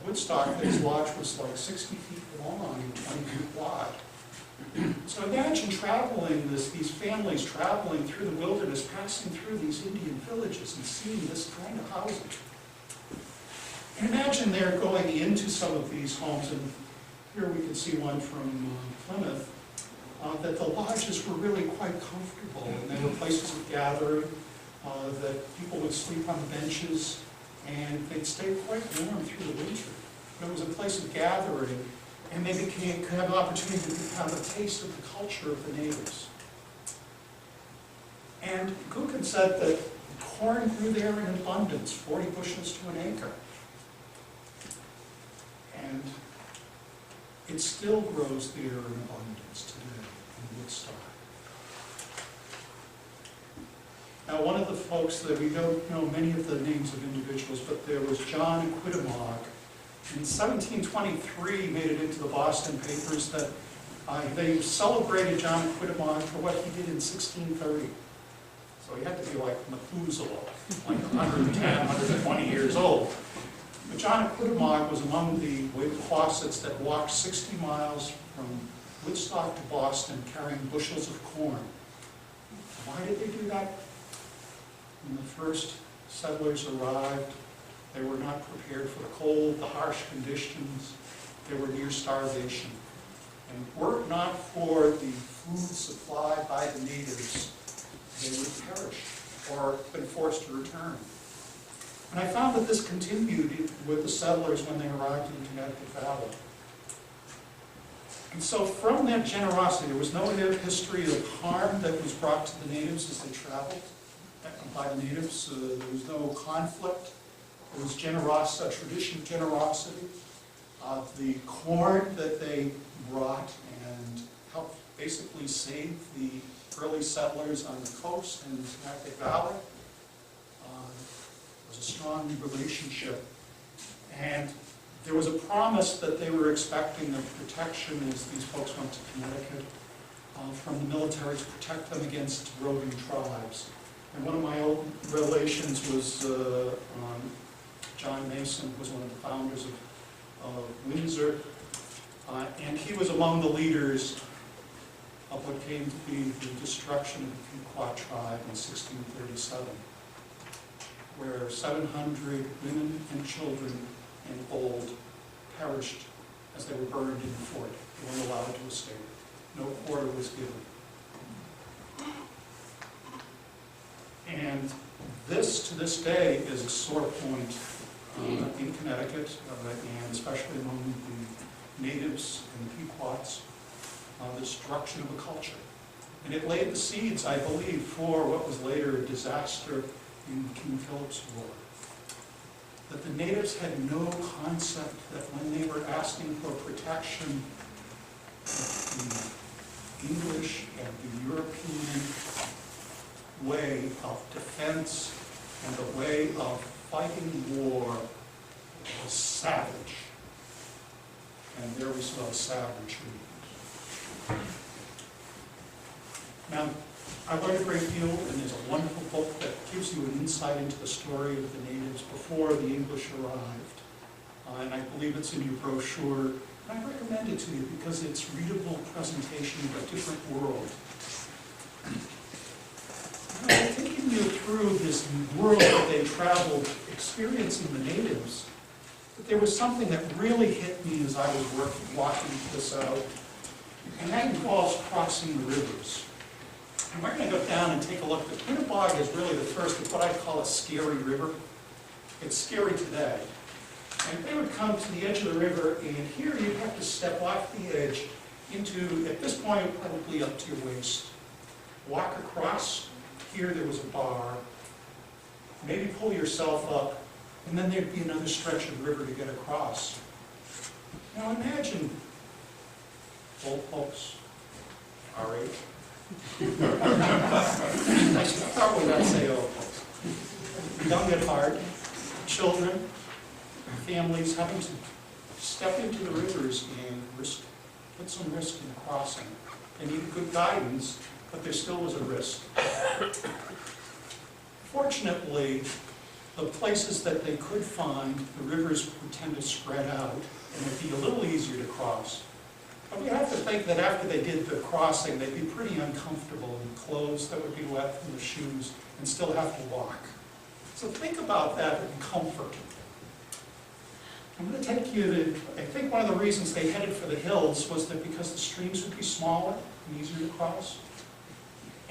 Woodstock, that his lodge was like 60 feet long and 20 feet wide. So imagine traveling, these families traveling through the wilderness, passing through these Indian villages and seeing this kind of housing. And imagine they're going into some of these homes, and here we can see one from Plymouth, that the lodges were really quite comfortable, and they were places of gathering, that people would sleep on benches, and they'd stay quite warm through the winter. But it was a place of gathering, and they could have an opportunity to have a taste of the culture of the natives. And Gookin said that corn grew there in abundance, 40 bushels to an acre. And it still grows there in abundance today in Woodstock. Now, one of the folks that we don't know many of the names of individuals, but there was John Quidamog. In 1723, made it into the Boston papers that they celebrated John Quidamog for what he did in 1630. So he had to be like Methuselah, like 110, 120 years old. But John Aquidamog was among the Fawcett's that walked 60 miles from Woodstock to Boston carrying bushels of corn. Why did they do that? When the first settlers arrived, they were not prepared for the cold, the harsh conditions. They were near starvation. And were it not for the food supplied by the natives, they would perish or been forced to return. And I found that this continued with the settlers when they arrived in the Connecticut Valley. And so from that generosity, there was no history of harm that was brought to the natives as they traveled by the natives. There was no conflict. There was generosity, a tradition of generosity. The corn that they brought and helped basically save the early settlers on the coast and the Connecticut Valley was a strong relationship. And there was a promise that they were expecting of protection as these folks went to Connecticut from the military to protect them against roving tribes. And one of my old relations was John Mason, who was one of the founders of Windsor, and he was among the leaders of what came to be the destruction of the Pequot tribe in 1637, where 700 women and children and old perished as they were burned in the fort. They weren't allowed to escape. No quarter was given. And this, to this day, is a sore point in Connecticut, and especially among the natives and the Pequots, the destruction of a culture. And it laid the seeds, I believe, for what was later a disaster in King Philip's War. That the natives had no concept that when they were asking for protection, the English and the European way of defense and the way of fighting war was savage. And there we saw savagery. Now, I learned a great deal, and there's a wonderful book that gives you an insight into the story of the natives before the English arrived. And I believe it's in your brochure. And I recommend it to you because it's readable presentation of a different world. Taking you through this world that they traveled, experiencing the natives, but there was something that really hit me as I was walking this out, and that involves crossing the rivers. And we're going to go down and take a look. The Quinnebog is really the first of what I call a scary river. It's scary today. And they would come to the edge of the river, and here you'd have to step off the edge into, at this point, probably up to your waist. Walk across. Here there was a bar. Maybe pull yourself up, and then there'd be another stretch of river to get across. Now imagine old folks, our age. I should probably not say old folks. Young at heart, children, families having to step into the rivers and put some risk in crossing. They needed good guidance, but there still was a risk. Fortunately, the places that they could find, the rivers would tend to spread out, and it'd be a little easier to cross. But we have to think that after they did the crossing, they'd be pretty uncomfortable in clothes that would be wet from the shoes and still have to walk. So think about that in comfort. I'm going to take you to, I think one of the reasons they headed for the hills was that because the streams would be smaller and easier to cross.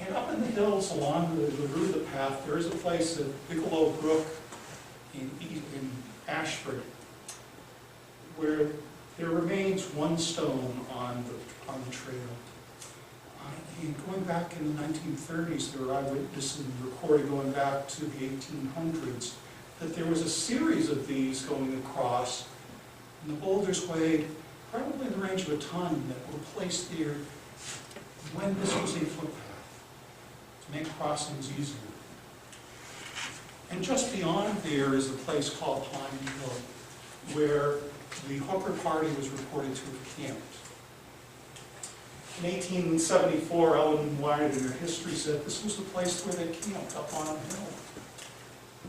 And up in the hills along the Northborough Path, there is a place at Bigelow Brook in Ashford where there remains one stone on the trail. And going back in the 1930s, there were eyewitnesses recorded going back to the 1800s that there was a series of these going across, and the boulders weighed probably in the range of a ton that were placed there when this was a footpath to make crossings easier. And just beyond there is a place called Pine Hill, where the Hooker party was reported to have camped. In 1874, Ellen Wyatt, in her history, said this was the place where they camped, up on a hill.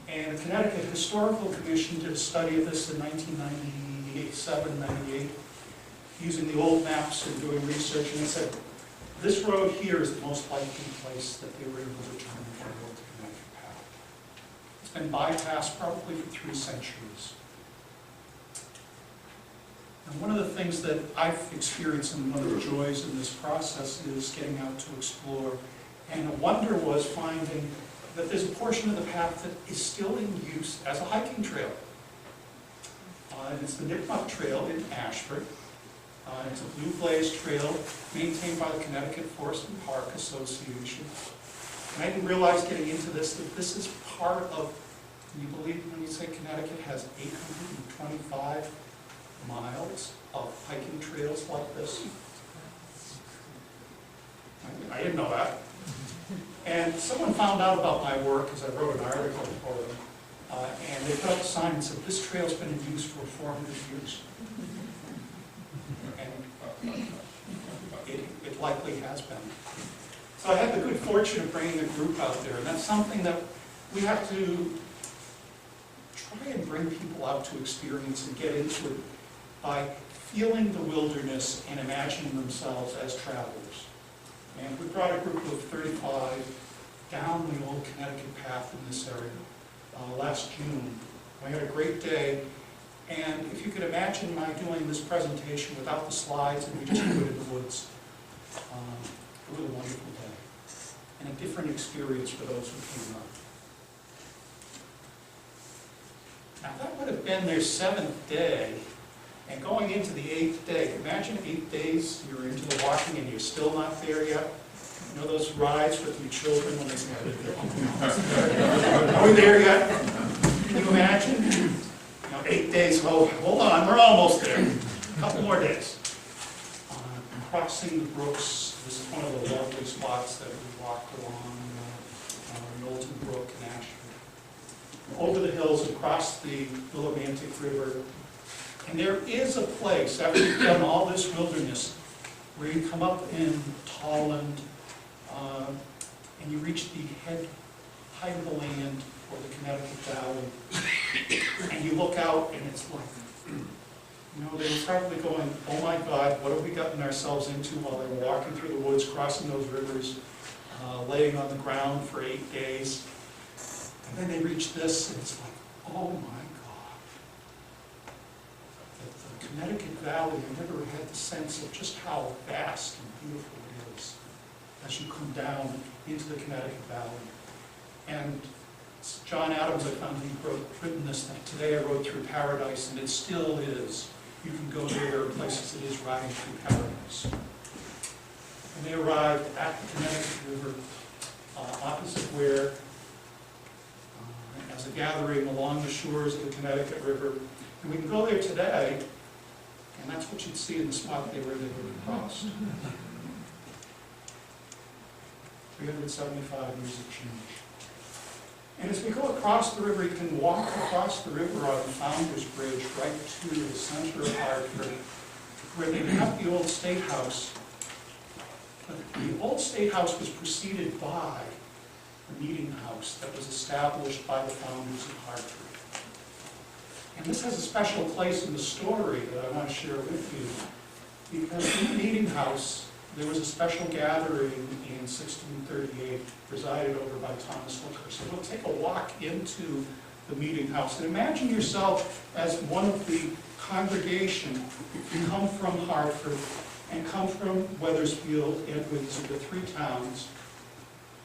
And the Connecticut Historical Commission did a study of this in 1997, 98, using the old maps and doing research, and it said, this road here is the most likely place that they were able to return from the Old Connecticut Path. It's been bypassed probably for 3 centuries. And one of the things that I've experienced and one of the joys in this process is getting out to explore. And a wonder was finding that there's a portion of the path that is still in use as a hiking trail. And it's the Nipmuc Trail in Ashford. It's a blue blaze trail maintained by the Connecticut Forest and Park Association. And I didn't realize getting into this that this is part of, can you believe when you say Connecticut has 825 miles of hiking trails like this? I didn't know that. And someone found out about my work because I wrote an article for them. And they put up a sign and said, this trail's been in use for 400 years. And it likely has been. So I had the good fortune of bringing a group out there, and that's something that we have to try and bring people out to experience and get into it by feeling the wilderness and imagining themselves as travelers. And we brought a group of 35 down the Old Connecticut Path in this area last June. We had a great day, and if you could imagine my doing this presentation without the slides and we just do it in the woods, it was a wonderful day and a different experience for those who came up. Now that would have been their 7th day, and going into the 8th day, imagine 8 days you're into the walking and you're still not there yet. You know those rides with your children when they say, are we there yet? Can you imagine? You know, 8 days, oh, hold on, we're almost there. A couple more days. Crossing the brooks, this is one of the lovely spots that we walked along Knowlton Brook in Ashford. Over the hills, across the Willimantic River. And there is a place, after you've done all this wilderness, where you come up in Tolland, and you reach the height of the land, or the Connecticut Valley, and you look out, and it's like, you know, they were probably going, oh my God, what have we gotten ourselves into while they were walking through the woods, crossing those rivers, laying on the ground for 8 days. And then they reach this, and it's like, oh my God. The Connecticut Valley, I never had the sense of just how vast and beautiful it is as you come down into the Connecticut Valley. And John Adams, I found written this, that today I rode through paradise, and it still is. You can go there are places it is riding through paradise. And they arrived at the Connecticut River, opposite where, as a gathering along the shores of the Connecticut River. And we can go there today, and that's what you'd see in the spot they were crossed. 375 years of change. And as we go across the river, you can walk across the river on the Founders Bridge right to the center of Hartford, where they have the old State House. The old State House was preceded by a meeting house that was established by the founders of Hartford. And this has a special place in the story that I want to share with you, because in the meeting house, there was a special gathering in 1638 presided over by Thomas Hooker. So we'll take a walk into the meeting house. And imagine yourself as one of the congregation who come from Hartford and come from Wethersfield and Windsor, the 3 towns.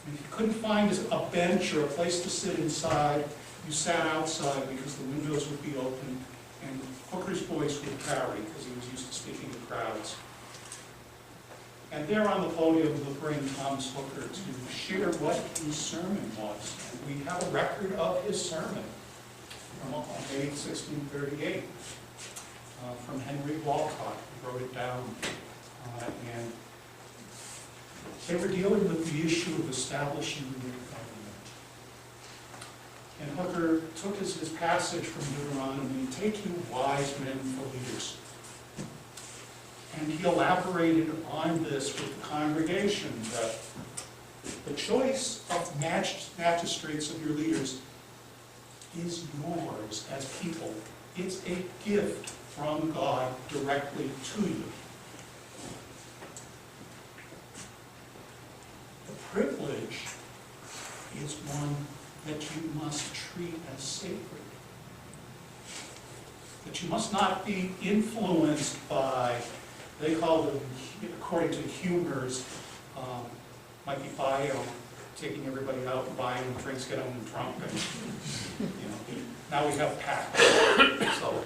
And if you couldn't find a bench or a place to sit inside, you sat outside because the windows would be open and Hooker's voice would carry because he was used to speaking to crowds. And there on the podium will bring Thomas Hooker to share what his sermon was. And we have a record of his sermon from May 1638 from Henry Walcott, who wrote it down. And they were dealing with the issue of establishing the government. And Hooker took his passage from Deuteronomy, "Take you wise men for leaders." And he elaborated on this with the congregation, that the choice of magistrates, of your leaders, is yours as people. It's a gift from God directly to you. The privilege is one that you must treat as sacred. That you must not be influenced by, they call them, according to humors, might be bio, taking everybody out and buying them drinks, get them drunk, and, now we have PAC. So,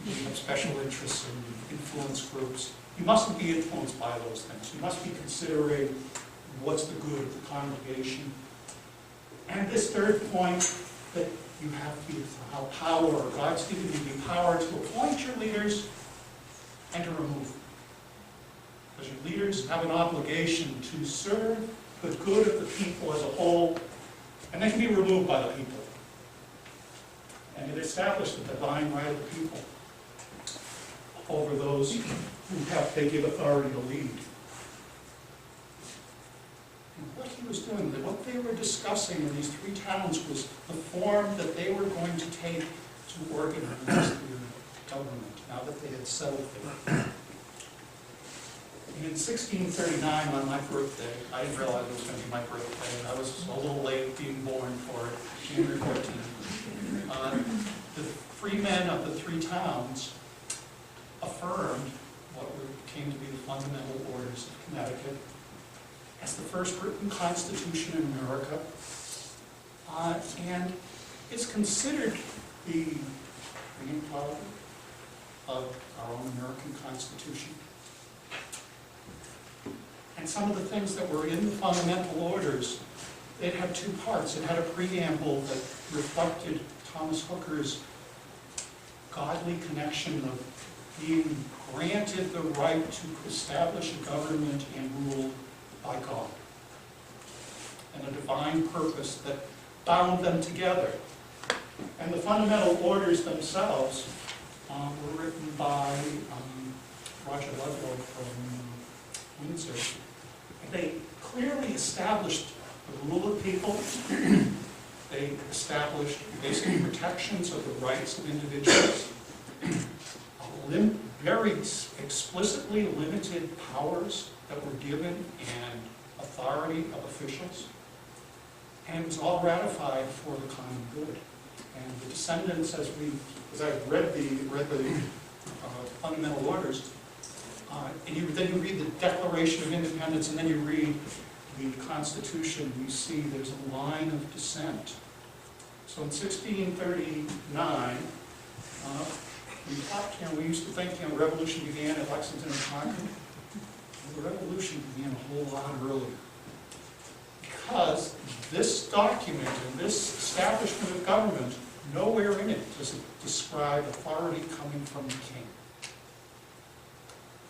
we have special interests and influence groups. You mustn't be influenced by those things. You must be considering what's the good of the congregation. And this third point, that you have the power, God's given you the power to appoint your leaders and to remove them. Because your leaders have an obligation to serve the good of the people as a whole, and they can be removed by the people. And it established the divine right of the people over those who they give authority to lead. And what he was doing, what they were discussing in these three towns was the form that they were going to take to organize their government, now that they had settled there. In 1639, on my birthday, I didn't realize it was going to be my birthday. I was a little late being born for it, January 14th. The freemen of the three towns affirmed what came to be the fundamental orders of Connecticut as the first written constitution in America. And it's considered the grandfather of our own American Constitution. And some of the things that were in the fundamental orders, it had two parts. It had a preamble that reflected Thomas Hooker's godly connection of being granted the right to establish a government and rule by God, and a divine purpose that bound them together. And the fundamental orders themselves were written by Roger Ludlow from Windsor. They clearly established the rule of people. They established basic protections of the rights of individuals, very explicitly limited powers that were given and authority of officials, and it was all ratified for the common good. And the descendants, as I've read the fundamental orders, and then you read the Declaration of Independence, and then you read the Constitution, you see there's a line of descent. So in 1639, we used to think the revolution began at Lexington and Concord. Well, the revolution began a whole lot earlier. Because this document and this establishment of government, nowhere in it does it describe authority coming from the king.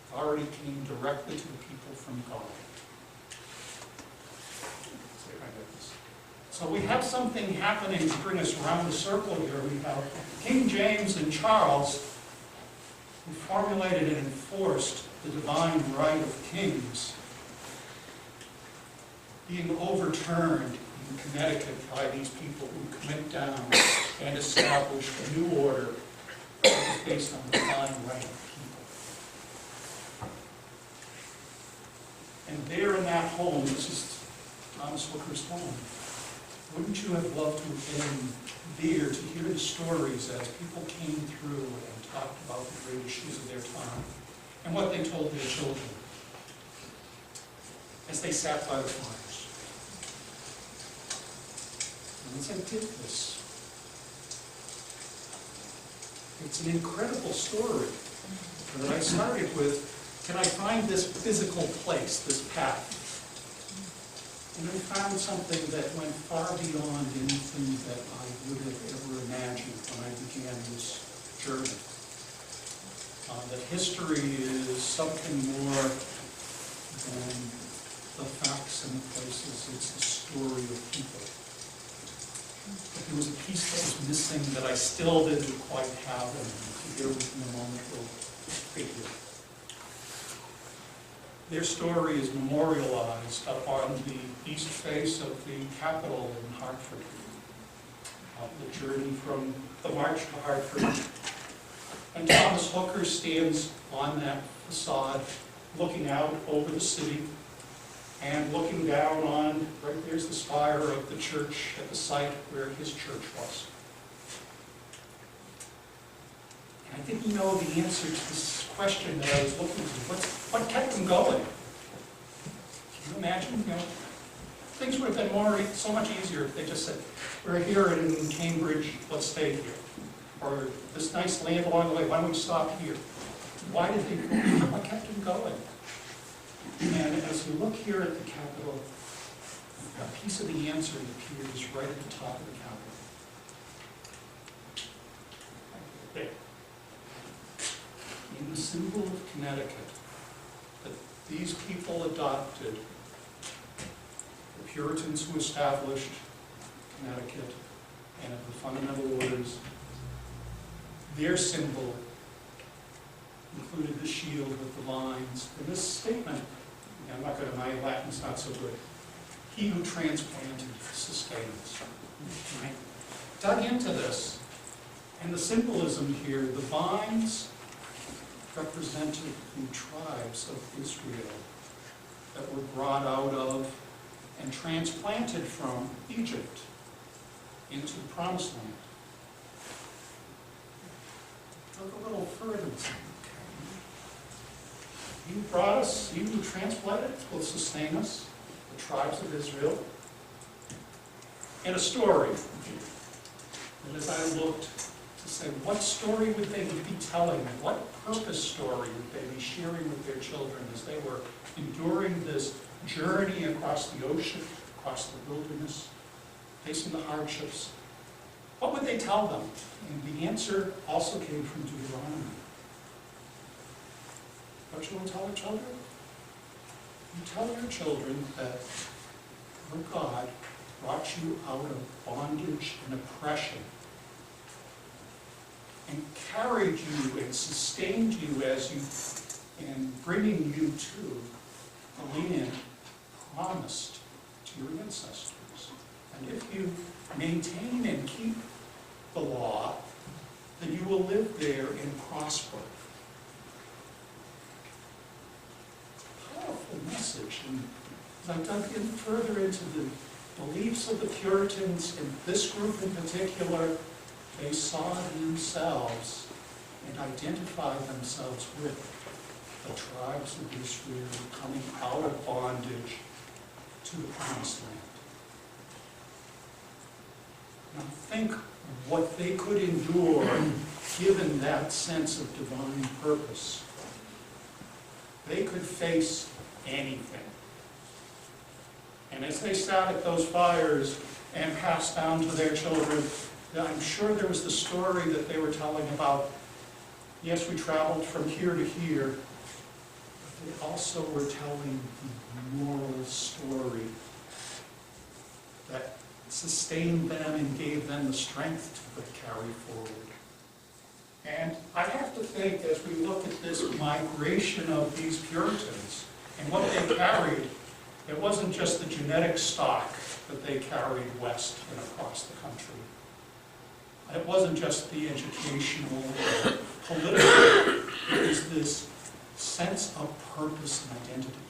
Authority came directly to the people from God. So we have something happening to bring us around the circle here. We have King James and Charles, who formulated and enforced the divine right of kings, being overturned in Connecticut by these people who went down and established a new order that was based on the divine right of people. And there in that home, this is Thomas Hooker's home, wouldn't you have loved to have been there to hear the stories as people came through and talked about the great issues of their time and what they told their children as they sat by the fires? And as I did this, it's an incredible story that I started with, can I find this physical place, this path? And I found something that went far beyond anything that I would have ever imagined when I began this journey. That history is something more than the facts and the places. It's the story of people. But there was a piece that was missing that I still didn't quite have, and here in a moment we'll figure. Their story is memorialized up on the east face of the Capitol in Hartford. The journey from the march to Hartford. And Thomas Hooker stands on that facade, looking out over the city and looking down on, right there's the spire of the church at the site where his church was. And I didn't know the answer to this question that I was looking for. What kept them going? Can you imagine? Things would have been so much easier if they just said, we're here in Cambridge, let's stay here. Or this nice land along the way, why don't we stop here? Why did they, what kept them going? And as we look here at the Capitol, a piece of the answer appears right at the top of the Capitol. There. In the symbol of Connecticut that these people adopted, the Puritans who established Connecticut and the fundamental orders, their symbol included the shield with the lines. And this statement, I'm not going to, my Latin's not so good. He who transplanted sustains. Right? Dug into this, and the symbolism here, the vines represented the tribes of Israel that were brought out of and transplanted from Egypt into the Promised Land. Look a little further. You brought us, you who transplanted will sustain us, the tribes of Israel. And a story. And as I looked to say, what story would they be telling? What purpose story would they be sharing with their children as they were enduring this journey across the ocean, across the wilderness, facing the hardships? What would they tell them? And the answer also came from Deuteronomy. What you want to tell your children? You tell your children that your God brought you out of bondage and oppression and carried you and sustained you as you, and bringing you to the land promised to your ancestors. And if you maintain and keep the law, then you will live there and prosper. Powerful message. And as I dug in further into the beliefs of the Puritans, and this group in particular, they saw themselves and identified themselves with the tribes of Israel coming out of bondage to the Promised Land. Now think what they could endure given that sense of divine purpose. They could face anything. And as they sat at those fires and passed down to their children, I'm sure there was the story that they were telling about, yes, we traveled from here to here, but they also were telling the moral story that sustained them and gave them the strength to carry forward. And I have to think, as we look at this migration of these Puritans and what they carried, it wasn't just the genetic stock that they carried west and across the country. It wasn't just the educational or political. It was this sense of purpose and identity.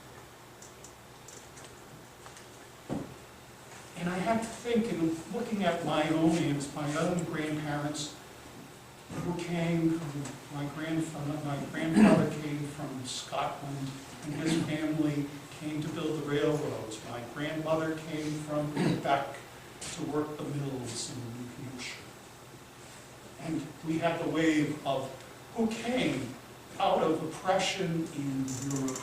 And I have to think, in looking at my own names, my own grandparents, who came from, my grandfather came from Scotland, and his family came to build the railroads. My grandmother came from Quebec to work the mills in New Hampshire. And we had the wave of who came out of oppression in Europe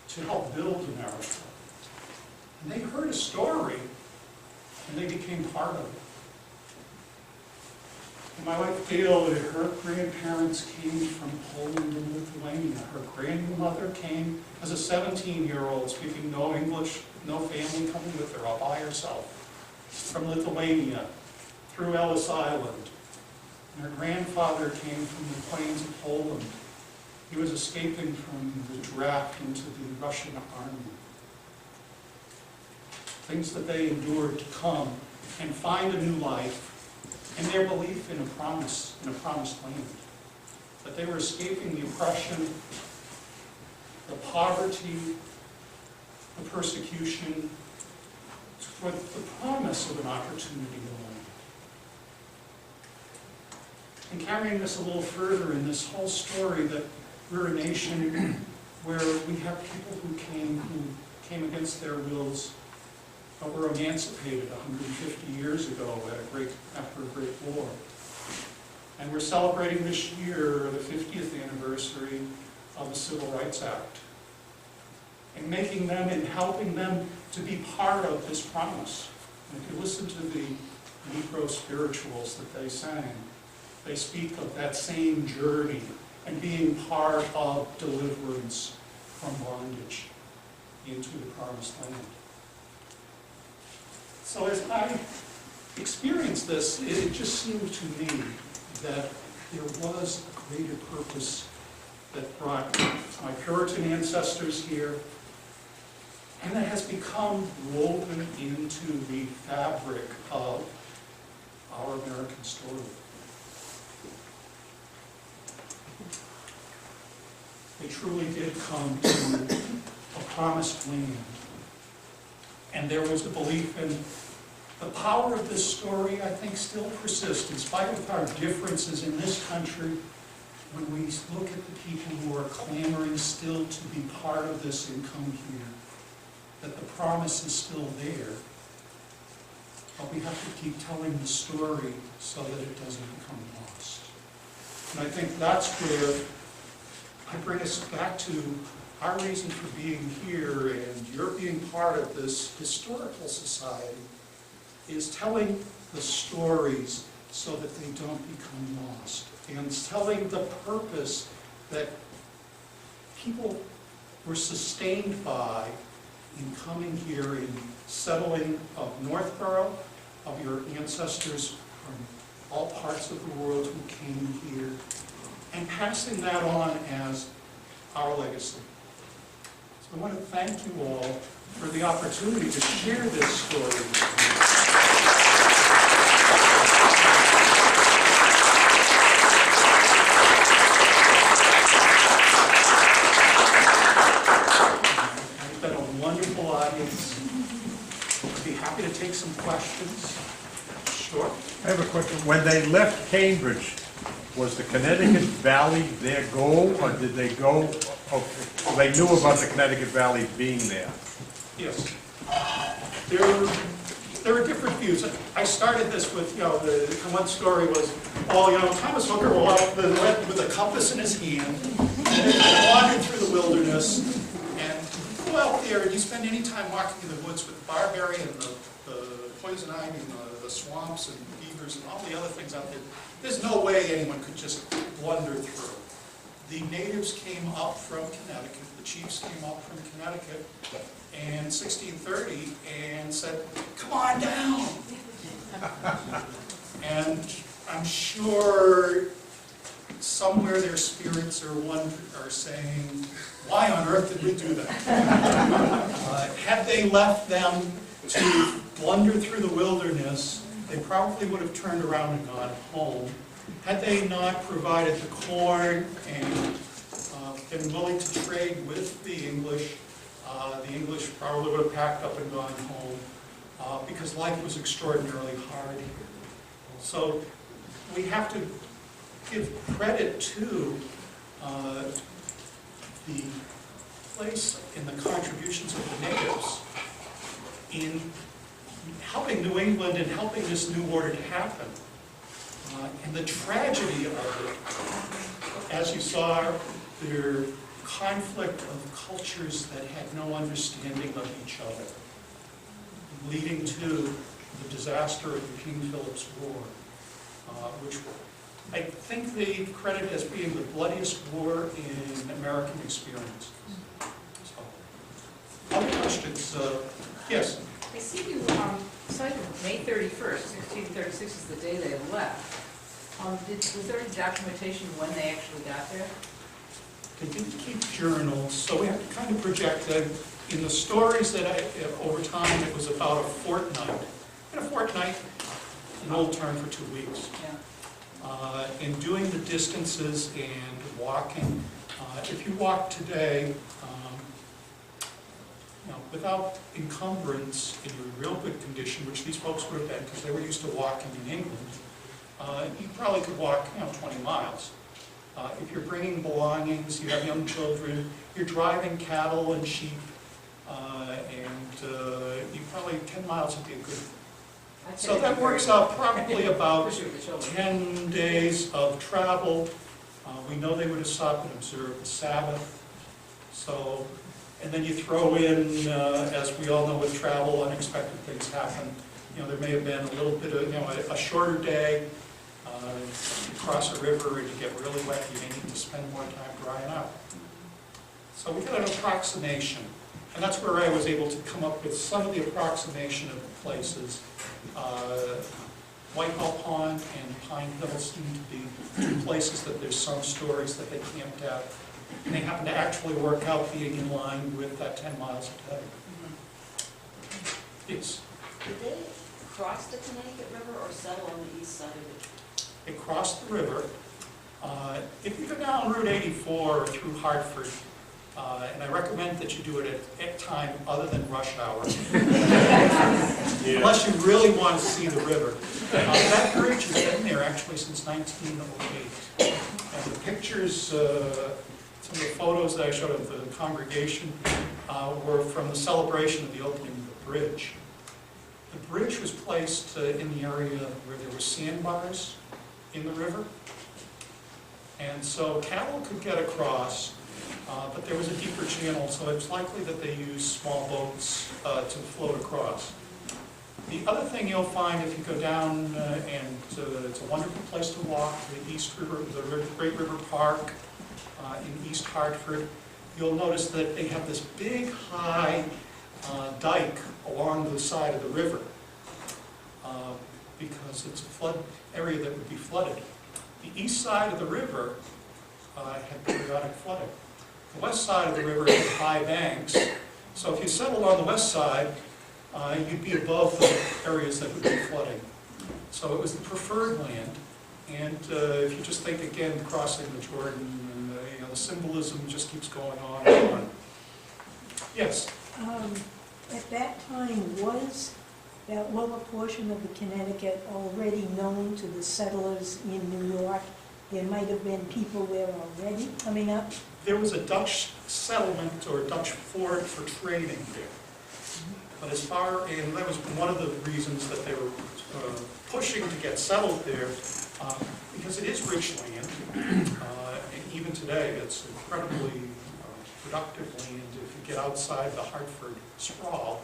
to help build America. And they heard a story, and they became part of it. And my wife Gail, her grandparents came from Poland and Lithuania. Her grandmother came as a 17-year-old, speaking no English, no family coming with her, all by herself, from Lithuania, through Ellis Island. And her grandfather came from the plains of Poland. He was escaping from the draft into the Russian army. Things that they endured to come and find a new life, and their belief in a promised land. That they were escaping the oppression, the poverty, the persecution, with the promise of an opportunity to learn. And carrying this a little further in this whole story, that we're a nation where we have people who came against their wills, but were emancipated 150 years ago after a great war. And we're celebrating this year the 50th anniversary of the Civil Rights Act, and making them and helping them to be part of this promise. And if you listen to the Negro spirituals that they sang, they speak of that same journey and being part of deliverance from bondage into the promised land. So as I experienced this, it just seemed to me that there was a greater purpose that brought my Puritan ancestors here, and that has become woven into the fabric of our American story. They truly did come to a promised land, and there was the belief in the power of this story. I think still persists in spite of our differences in this country. When we look at the people who are clamoring still to be part of this and come here, that the promise is still there, but we have to keep telling the story so that it doesn't become lost. And I think that's where I bring us back to our reason for being here, and you're being part of this historical society, is telling the stories so that they don't become lost, and telling the purpose that people were sustained by in coming here and settling of Northborough, of your ancestors from all parts of the world who came here, and passing that on as our legacy. So I want to thank you all for the opportunity to share this story. Happy to take some questions. Sure. I have a question. When they left Cambridge, was the Connecticut Valley their goal, or did they go, so they knew about the Connecticut Valley being there? Yes. There are different views. I started this with, one story was, Thomas Hooker went with a compass in his hand, and wandered through the wilderness. Well, there, you spend any time walking in the woods with the barberry and the poison ivy and the swamps and beavers and all the other things out there, there's no way anyone could just blunder through. The natives came up from Connecticut, the chiefs came up from Connecticut in 1630 and said, "Come on down." And I'm sure somewhere their spirits are saying, why on earth did we do that? Had they left them to blunder through the wilderness, they probably would have turned around and gone home. Had they not provided the corn and been willing to trade with the English probably would have packed up and gone home because life was extraordinarily hard here. So we have to give credit to the place in the contributions of the natives in helping New England and helping this new order to happen. And the tragedy of it, as you saw, their conflict of cultures that had no understanding of each other, leading to the disaster of the King Philip's War, which I think they credit as being the bloodiest war in American experience. So, other questions? Yes? I see you cited May 31st, 1636 is the day they left. Was there any documentation when they actually got there? They didn't keep journals, so we have to kind of project that in the stories that over time, it was about a fortnight. And a fortnight, an old term for 2 weeks. In doing the distances and walking, if you walk today, without encumbrance and you're in real good condition, which these folks would have been because they were used to walking in England, you probably could walk 20 miles. If you're bringing belongings, you have young children, you're driving cattle and sheep, and you probably 10 miles would be a good. So that works out probably about 10 days of travel. We know they would have stopped and observed the Sabbath. So, and then you throw in, as we all know with travel, unexpected things happen. There may have been a little bit of, a shorter day. You cross a river and you get really wet, you may need to spend more time drying out. So we got an approximation. And that's where I was able to come up with some of the approximation of the places. Whitehall Pond and Pine Hill seem to be two places that there's some stories that they camped at. And they happen to actually work out being in line with that 10 miles a day. Yes? Did they cross the Connecticut River or settle on the east side of it? They crossed the river. If you go down Route 84 through Hartford, and I recommend that you do it at time other than rush hour, unless you really want to see the river. That bridge has been there actually since 1908. And the pictures, some of the photos that I showed of the congregation were from the celebration of the opening of the bridge. The bridge was placed in the area where there were sandbars in the river. And so cattle could get across, but there was a deeper channel, so it's likely that they used small boats to float across. The other thing you'll find if you go down, and it's a wonderful place to walk, the East River, the Great River Park in East Hartford, you'll notice that they have this big, high dike along the side of the river because it's a flood area that would be flooded. The east side of the river had periodic flooding. The west side of the river had high banks, so if you settled on the west side, you'd be above the areas that would be flooding. So it was the preferred land, and if you just think again, crossing the Jordan, and the symbolism just keeps going on and on. Yes? At that time, was that lower portion of the Connecticut already known to the settlers in New York? There might have been people there already coming up? There was a Dutch settlement or Dutch fort for trading there. But as far, and that was one of the reasons that they were pushing to get settled there, because it is rich land. And even today, it's incredibly productive land if you get outside the Hartford sprawl.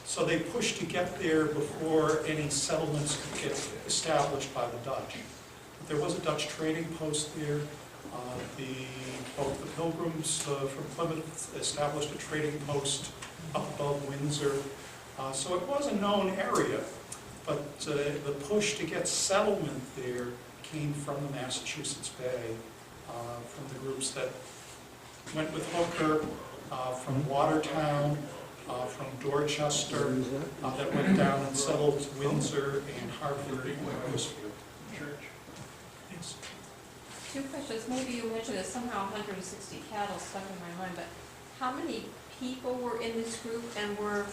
So they pushed to get there before any settlements could get established by the Dutch. But there was a Dutch trading post there. Both the Pilgrims from Plymouth established a trading post up above Windsor. So it was a known area, but the push to get settlement there came from the Massachusetts Bay, from the groups that went with Hooker, from Watertown, from Dorchester, that went down and settled Windsor and Hartford and Westfield. Yes. Two questions. Maybe you mentioned that somehow 160 cattle stuck in my mind, but how many people were in this group, and were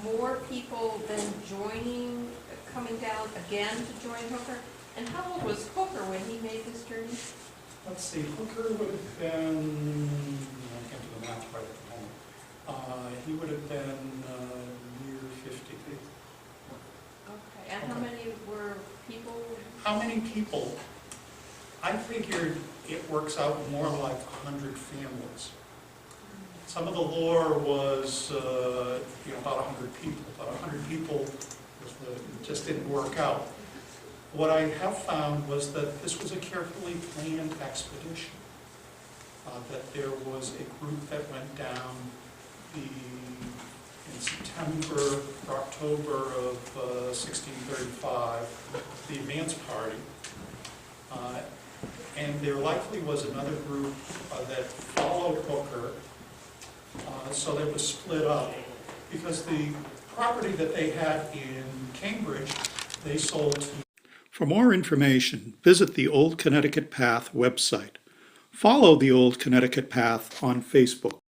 more people than coming down again to join Hooker? And how old was Hooker when he made this journey? Let's see, Hooker would have been, I can't do the math right at the moment. He would have been near 50. Okay, and how many were people? How many people? I figured it works out more like 100 families. Some of the lore was about 100 people, but 100 people just didn't work out. What I have found was that this was a carefully planned expedition, that there was a group that went down in September or October of 1635, the advance party. and there likely was another group that followed Hooker, so that was split up, because the property that they had in Cambridge, they sold to. For more information, visit the Old Connecticut Path website. Follow the Old Connecticut Path on Facebook.